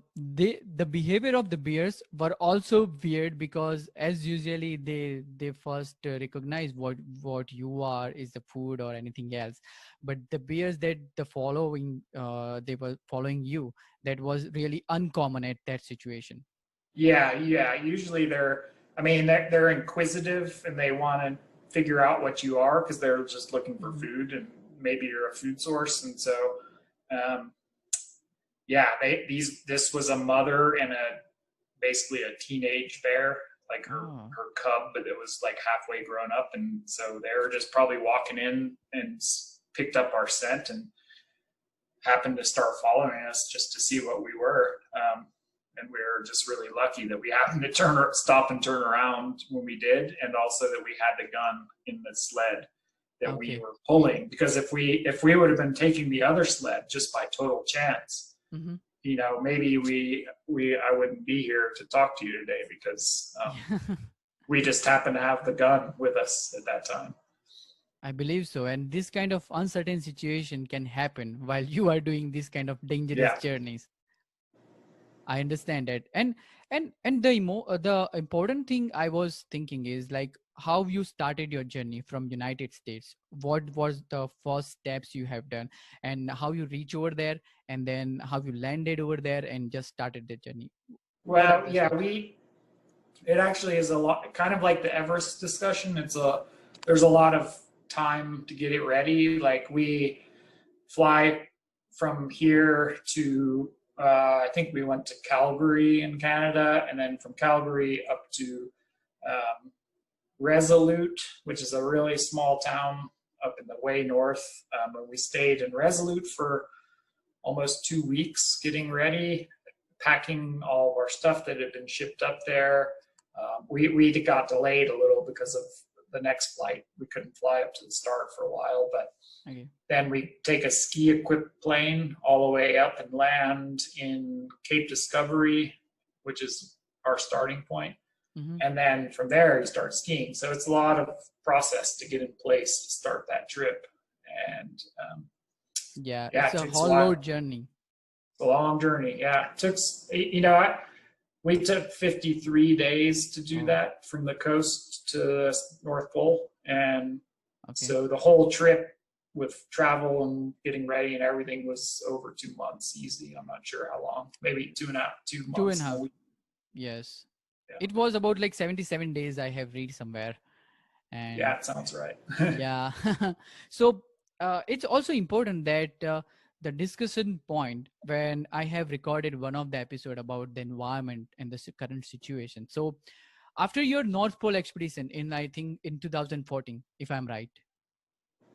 behavior of the bears were also weird, because as usually they first recognize what you are is the food or anything else, but the bears that they were following you, that was really uncommon at that situation. Yeah. Usually they're inquisitive, and they want to figure out what you are, because they're just looking for food, and maybe you're a food source. And so this was a mother and basically a teenage bear, like her cub, but it was like halfway grown up. And so they were just probably walking in and picked up our scent and happened to start following us just to see what we were. And we were just really lucky that we happened to stop and turn around when we did, and also that we had the gun in the sled that we were pulling. Because if we would have been taking the other sled just by total chance, maybe I wouldn't be here to talk to you today, because we just happened to have the gun with us at that time. I believe so. And this kind of uncertain situation can happen while you are doing this kind of dangerous journeys. I understand that. And the important thing I was thinking is like how you started your journey from United States. What was the first steps you have done, and how you reach over there, and then how you landed over there and just started the journey? Well, it actually is a lot, kind of like the Everest discussion. There's a lot of time to get it ready. Like we fly from here to I think we went to Calgary in Canada, and then from Calgary up to Resolute, which is a really small town up in the way north. And we stayed in Resolute for almost 2 weeks, getting ready, packing all of our stuff that had been shipped up there. We got delayed a little because of the next flight. We couldn't fly up to the start for a while, but then we take a ski-equipped plane all the way up and land in Cape Discovery, which is our starting point. And then from there, you start skiing. So it's a lot of process to get in place to start that trip. And it's a whole road journey. It's a long journey. Yeah, it took, we took 53 days to do that from the coast to the North Pole. And so the whole trip with travel and getting ready and everything was over 2 months easy. I'm not sure how long, maybe 2.5 Two and months. a half. And Yes. yeah. It was about like 77 days I have read somewhere. And Yeah, it sounds right. yeah. So it's also important that the discussion point when I have recorded one of the episode about the environment and the current situation. So after your North Pole expedition in, I think, in 2014, if I'm right.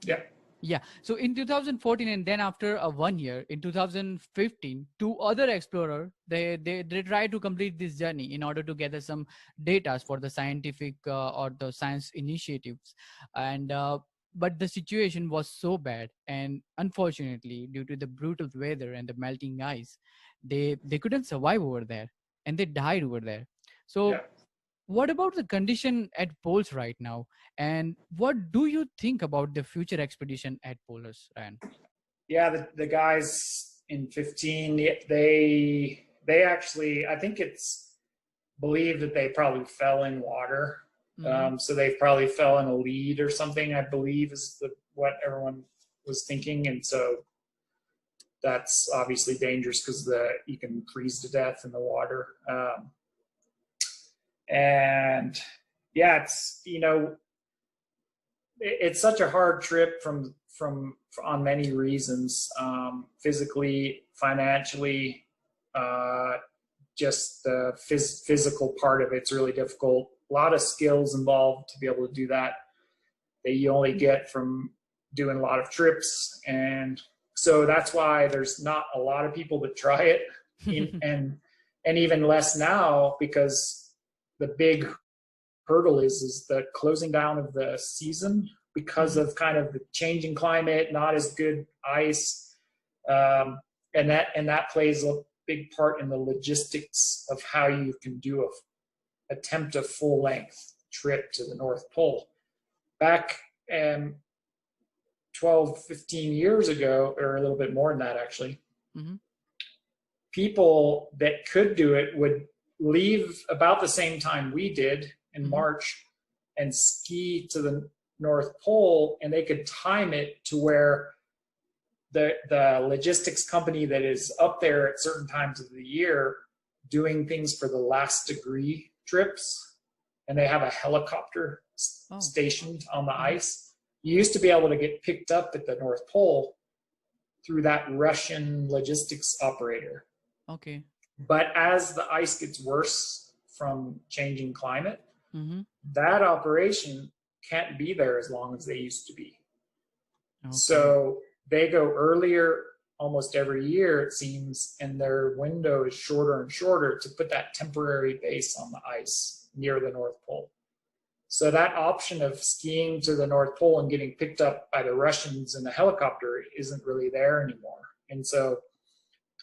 Yeah. Yeah. So in 2014, and then after a 1 year in 2015, two other explorer they try to complete this journey in order to gather some data for the scientific or the science initiatives, and but the situation was so bad, and unfortunately, due to the brutal weather and the melting ice, they couldn't survive over there, and they died over there. So Yeah. what about the condition at poles right now? And what do you think about the future expedition at polars, Ryan? Yeah, the guys in 15, they actually, I think it's believed that they probably fell in water. Mm-hmm. So they probably fell in a lead or something, I believe is what everyone was thinking. And so that's obviously dangerous because you can freeze to death in the water. And yeah, it's such a hard trip from on many reasons, physically, financially, just the physical part of it's really difficult. A lot of skills involved to be able to do that you only get from doing a lot of trips. And so that's why there's not a lot of people that try it and even less now, because the big hurdle is the closing down of the season because of kind of the changing climate, not as good ice, and that plays a big part in the logistics of how you can attempt a full length trip to the North Pole. Back 12, 15 years ago, or a little bit more than that actually, people that could do it would leave about the same time we did in March and ski to the North Pole, and they could time it to where the logistics company that is up there at certain times of the year doing things for the last degree trips, and they have a helicopter stationed on the ice. You used to be able to get picked up at the North Pole through that Russian logistics operator. Okay. But as the ice gets worse from changing climate, that operation can't be there as long as they used to be. Okay. So they go earlier almost every year, it seems, and their window is shorter and shorter to put that temporary base on the ice near the North Pole. So that option of skiing to the North Pole and getting picked up by the Russians in the helicopter isn't really there anymore. And so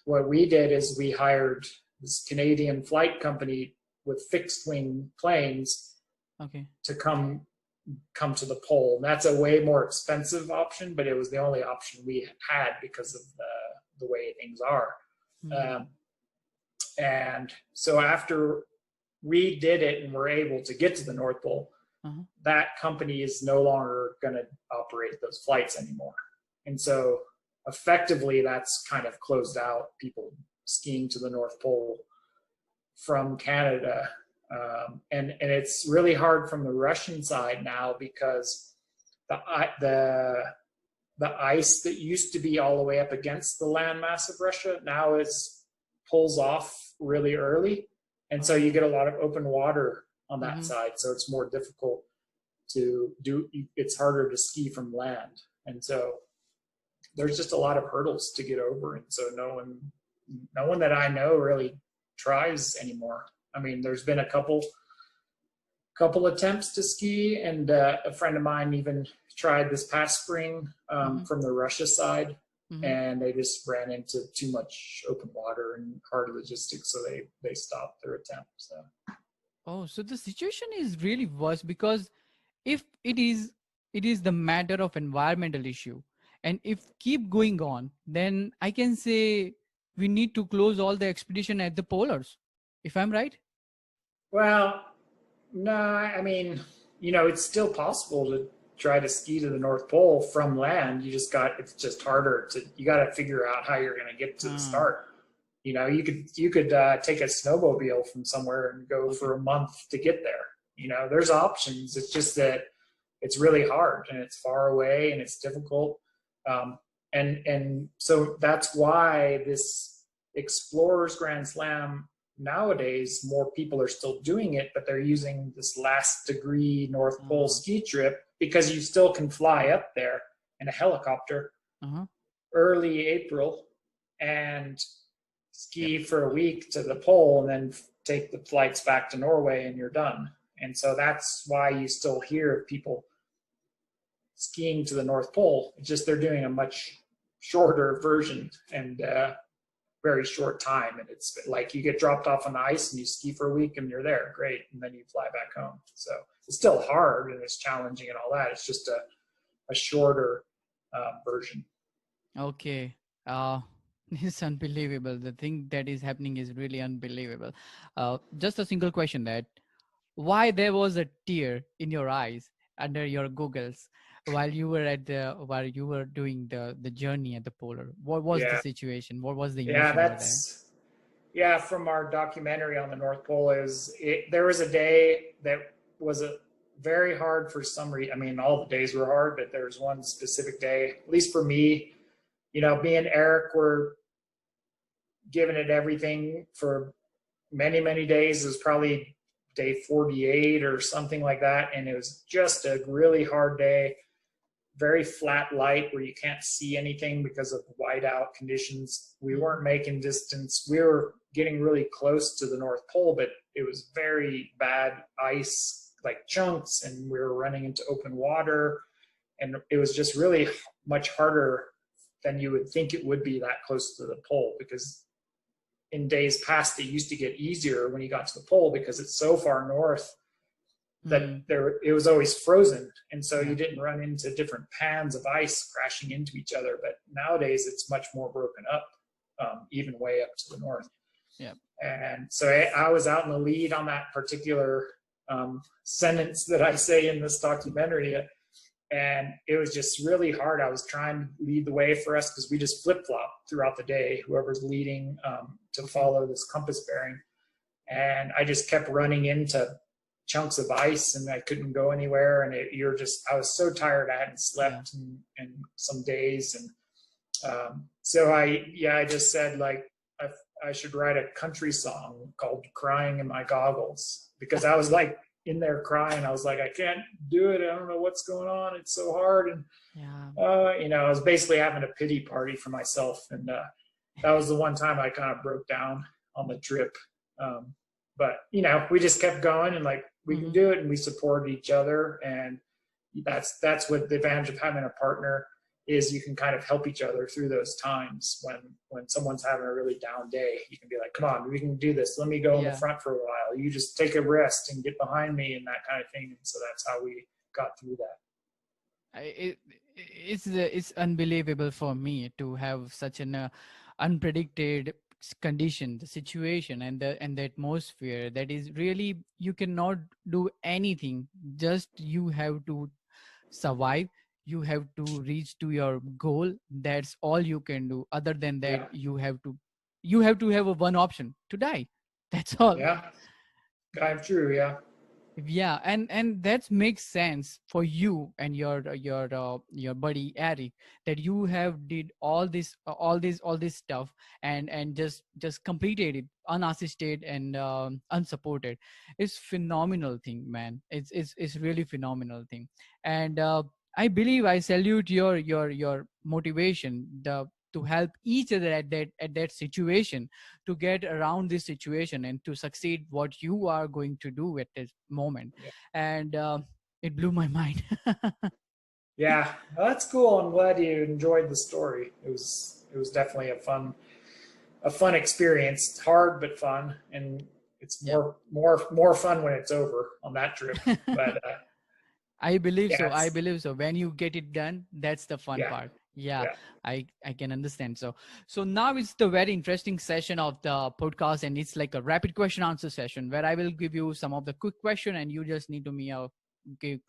what we did is we hired this Canadian flight company with fixed wing planes to come to the pole. And that's a way more expensive option, but it was the only option we had because of the way things are. And so after we did it and were able to get to the North Pole, that company is no longer going to operate those flights anymore. And so effectively that's kind of closed out people skiing to the North Pole from Canada. And it's really hard from the Russian side now because the ice that used to be all the way up against the landmass of Russia now pulls off really early. And so you get a lot of open water on that side. So it's more difficult to do. It's harder to ski from land. And so there's just a lot of hurdles to get over. And so no one that I know really tries anymore. I mean, there's been a couple attempts to ski, and a friend of mine even tried this past spring from the Russia side, and they just ran into too much open water and hard logistics, so they stopped their attempt. So the situation is really worse, because if it is the matter of environmental issue, and if keep going on, then I can say we need to close all the expedition at the polars, if I'm right. Well, no, I mean, it's still possible to try to ski to the North Pole from land, it's just harder you got to figure out how you're going to get to the start. You could take a snowmobile from somewhere and go for a month to get there. There's options. It's just that it's really hard and it's far away and it's difficult. And so that's why this Explorers Grand Slam nowadays, more people are still doing it, but they're using this last degree North Pole ski trip because you still can fly up there in a helicopter early April and ski for a week to the pole and then take the flights back to Norway and you're done. And so that's why you still hear people skiing to the North Pole. It's just they're doing a much shorter version and very short time. And it's like you get dropped off on the ice and you ski for a week and you're there. Great. And then you fly back home. So it's still hard and it's challenging and all that. It's just a shorter version. Okay. It's unbelievable. The thing that is happening is really unbelievable. Just a single question, that why there was a tear in your eyes under your goggles while you were doing the journey at the polar? What was the situation? What was the emotion there? From our documentary on the North Pole, there was a day that was very hard for some reason. I mean, all the days were hard, but there was one specific day, at least for me. Me and Eric were giving it everything for many, many days. It was probably day 48 or something like that. And it was just a really hard day, very flat light where you can't see anything because of whiteout conditions. We weren't making distance. We were getting really close to the North Pole, but it was very bad ice, like chunks, and we were running into open water. And it was just really much harder than you would think it would be that close to the pole, because in days past it used to get easier when you got to the pole because it's so far north that it was always frozen, and so you didn't run into different pans of ice crashing into each other. But nowadays it's much more broken up, even way up to the north. And so I was out in the lead on that particular sentence that I say in this documentary. And it was just really hard. I was trying to lead the way for us because we just flip-flop throughout the day, whoever's leading, to follow this compass bearing. And I just kept running into chunks of ice and I couldn't go anywhere. And I was so tired. I hadn't slept in some days. And so I just said, like, I should write a country song called Crying in My Goggles, because I was like, in there crying. I was like, I can't do it. I don't know what's going on. It's so hard. And, I was basically having a pity party for myself. And that was the one time I kind of broke down on the trip. But, we just kept going and like, we can do it, and we supported each other. And that's what the advantage of having a partner is. You can kind of help each other through those times when someone's having a really down day. You can be like, come on, we can do this. Let me go in the front for a while. You just take a rest and get behind me, and that kind of thing. And so that's how we got through that. It's unbelievable for me to have such an unpredicted condition, the situation, and the atmosphere that is really, you cannot do anything. Just you have to survive. You have to reach to your goal. That's all you can do. Other than that, you have to have one option: to die. That's all. Kind of true. And that makes sense for you and your buddy Eric, that you have did all this stuff and just completed it unassisted and unsupported. It's phenomenal thing, man. It's really phenomenal thing. And I believe I salute your motivation to help each other at that situation, to get around this situation and to succeed what you are going to do at this moment. And it blew my mind. Well, that's cool. I'm glad you enjoyed the story. It was definitely a fun experience. It's hard but fun, and it's more fun when it's over on that trip. But I believe so. When you get it done, that's the fun part. I can understand. So now it's the very interesting session of the podcast, and it's like a rapid question answer session where I will give you some of the quick question and you just need to give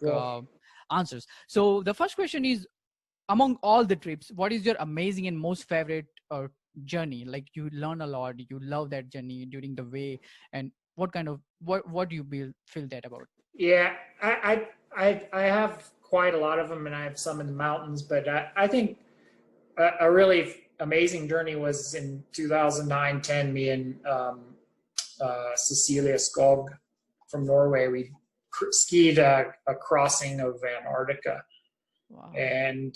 answers. So the first question is, among all the trips, what is your amazing and most favorite journey? Like you learn a lot, you love that journey during the way, and what do you feel that about? Yeah, I have quite a lot of them, and I have some in the mountains. But I think a really amazing journey was in 2009-10. Me and Cecilia Skog from Norway, we skied a crossing of Antarctica. Wow. And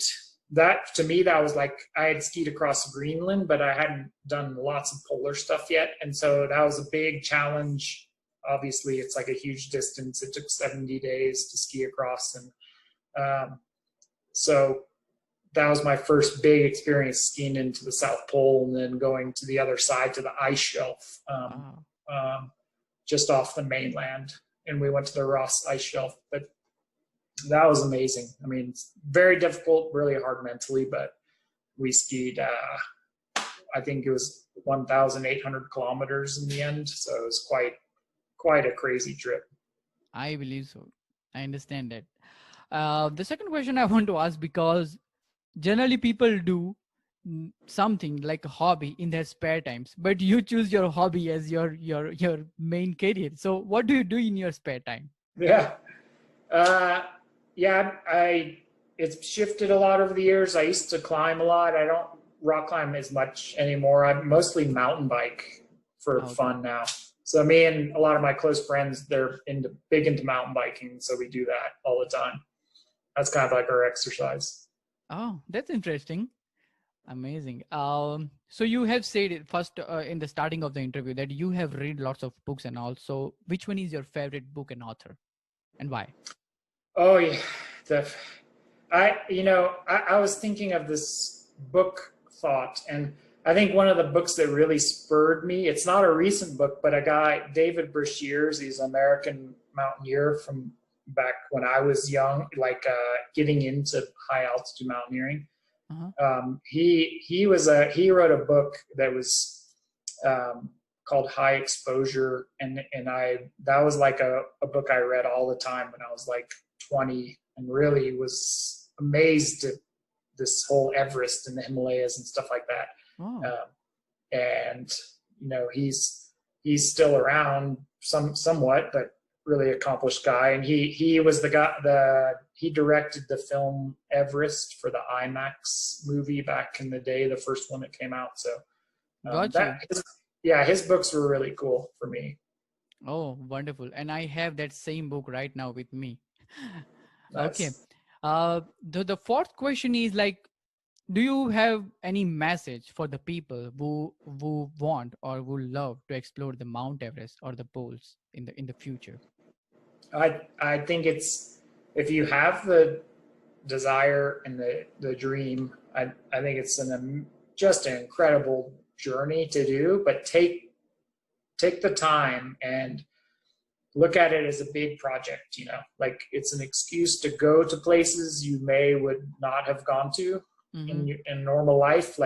that, to me, that was like, I had skied across Greenland, but I hadn't done lots of polar stuff yet. And so that was a big challenge. Obviously, it's like a huge distance. It took 70 days to ski across. And so that was my first big experience, skiing into the South Pole and then going to the other side to the ice shelf, just off the mainland. And we went to the Ross ice shelf. But that was amazing. I mean, it's very difficult, really hard mentally, but we skied, I think it was 1,800 kilometers in the end. So it was quite a crazy trip. I believe so. I understand that. The second question I want to ask, because generally people do something like a hobby in their spare times, but you choose your hobby as your main career. So what do you do in your spare time? Yeah. It's shifted a lot over the years. I used to climb a lot. I don't rock climb as much anymore. I mostly mountain bike for fun now. So me and a lot of my close friends, they're big into mountain biking. So we do that all the time. That's kind of like our exercise. Oh, that's interesting. Amazing. So you have said it first in the starting of the interview that you have read lots of books, and also which one is your favorite book and author, and why? Oh yeah, I was thinking of this book thought, and I think one of the books that really spurred me, it's not a recent book, but a guy, David Brashears, he's an American mountaineer from back when I was young, like getting into high altitude mountaineering. He wrote a book that was called High Exposure, and that was like a book I read all the time when I was like 20, and really was amazed at this whole Everest and the Himalayas and stuff like that. And he's still around somewhat, but really accomplished guy. And he was the guy, he directed the film Everest for the IMAX movie back in the day, the first one that came out. So his books were really cool for me. Oh, wonderful. And I have that same book right now with me. Nice. Okay. The fourth question is like, do you have any message for the people who want or who love to explore the Mount Everest or the poles in the future? I think it's, if you have the desire and the dream, I think it's just an incredible journey to do, but take the time and look at it as a big project, like it's an excuse to go to places you would not have gone to in normal life.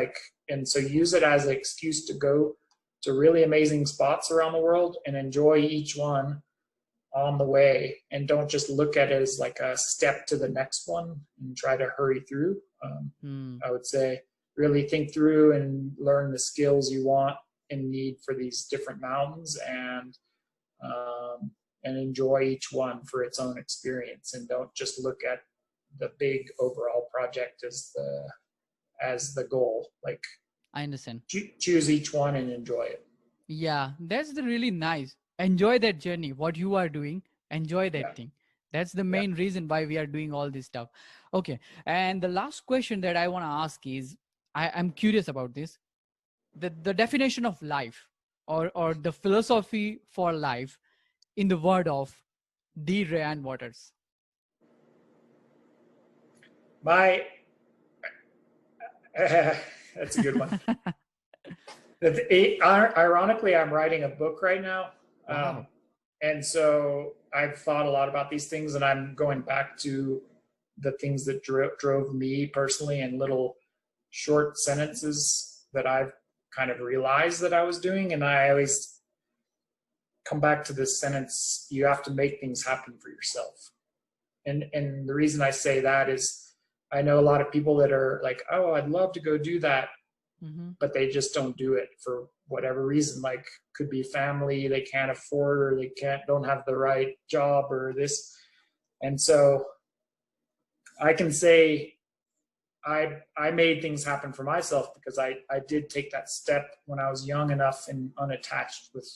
And so use it as an excuse to go to really amazing spots around the world and enjoy each one on the way, and don't just look at it as like a step to the next one and try to hurry through. I would say really think through and learn the skills you want and need for these different mountains, and enjoy each one for its own experience, and don't just look at the big overall project as the goal. Like, I understand. Choose each one and enjoy it. Yeah, that's really nice. Enjoy that journey, what you are doing, enjoy that thing. That's the main reason why we are doing all this stuff. Okay. And the last question that I want to ask is, I'm curious about this. The definition of life, or the philosophy for life in the word of D. Rayan Waters. That's a good one. Ironically, I'm writing a book right now. Wow. And so I've thought a lot about these things, and I'm going back to the things that drove me personally, and little short sentences that I've kind of realized that I was doing. And I always come back to this sentence: you have to make things happen for yourself. And the reason I say that is I know a lot of people that are like, oh, I'd love to go do that, but they just don't do it for whatever reason. Like, could be family, they can't afford, or they don't have the right job or this. And so I can say I made things happen for myself because I did take that step when I was young enough and unattached with,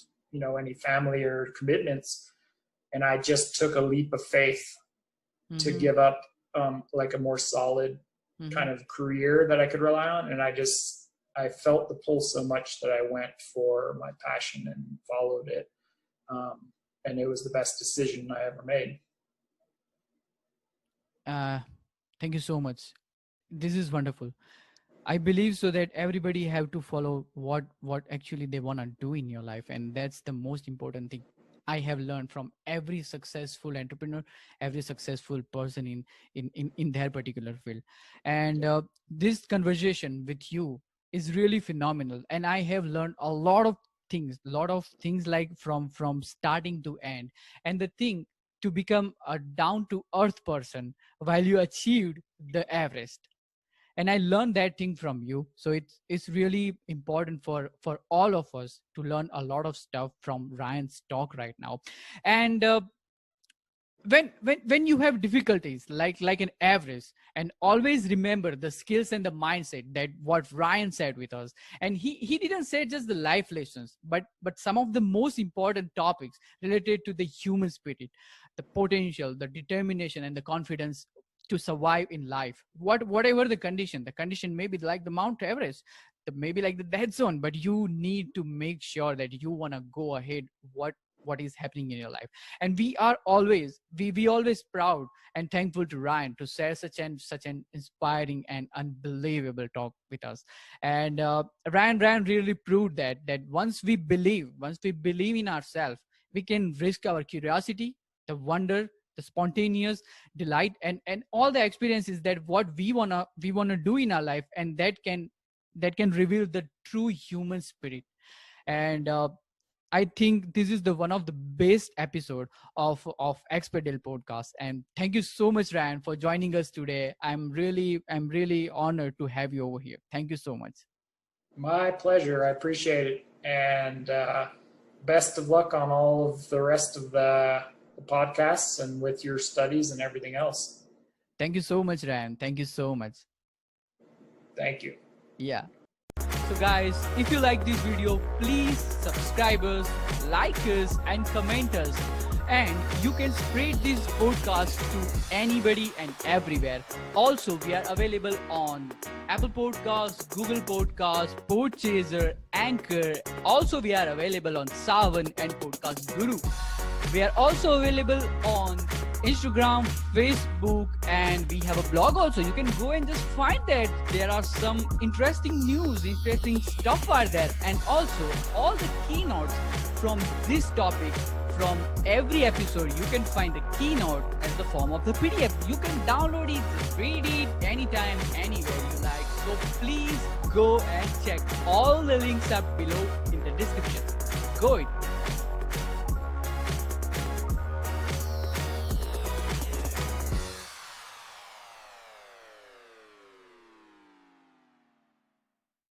any family or commitments. And I just took a leap of faith to give up like a more solid kind of career that I could rely on. And I felt the pull so much that I went for my passion and followed it. And it was the best decision I ever made. Thank you so much. This is wonderful. I believe so that everybody have to follow what actually they want to do in your life. And that's the most important thing I have learned from every successful entrepreneur, every successful person in their particular field. And this conversation with you is really phenomenal. And I have learned a lot of things like from starting to end. And the thing to become a down to earth person while you achieved the Everest. And I learned that thing from you. So it's really important for all of us to learn a lot of stuff from Ryan's talk right now. And when you have difficulties like an Everest, and always remember the skills and the mindset that what Ryan said with us. And he didn't say just the life lessons, but some of the most important topics related to the human spirit, the potential, the determination, and the confidence to survive in life. Whatever the condition may be like the Mount Everest, maybe like the dead zone, but you need to make sure that you want to go ahead what is happening in your life. And we are always proud and thankful to Ryan to share such an inspiring and unbelievable talk with us. And Ryan really proved that once we believe in ourselves, we can risk our curiosity, the wonder, the spontaneous delight, and all the experiences that what we wanna do in our life, and that can reveal the true human spirit. And I think this is the one of the best episode of Expedale podcast. And thank you so much, Ryan, for joining us today. I'm really honored to have you over here. Thank you so much. My pleasure. I appreciate it. And best of luck on all of the rest of the podcasts and with your studies and everything else. Thank you so much, Ryan. Thank you so much. Thank you. Yeah. So guys, if you like this video, please subscribe us, like us, and comment us. And you can spread this podcast to anybody and everywhere. Also, we are available on Apple Podcasts, Google Podcasts, Podchaser, Anchor. Also, we are available on Savan and Podcast Guru. We are also available on Instagram, Facebook, and we have a blog also. You can go and just find that there are some interesting news, interesting stuff are there. And also all the keynotes from this topic, from every episode, you can find the keynote as the form of the PDF. You can download it, just read it anytime, anywhere you like. So please go and check. All the links are below in the description. Go it.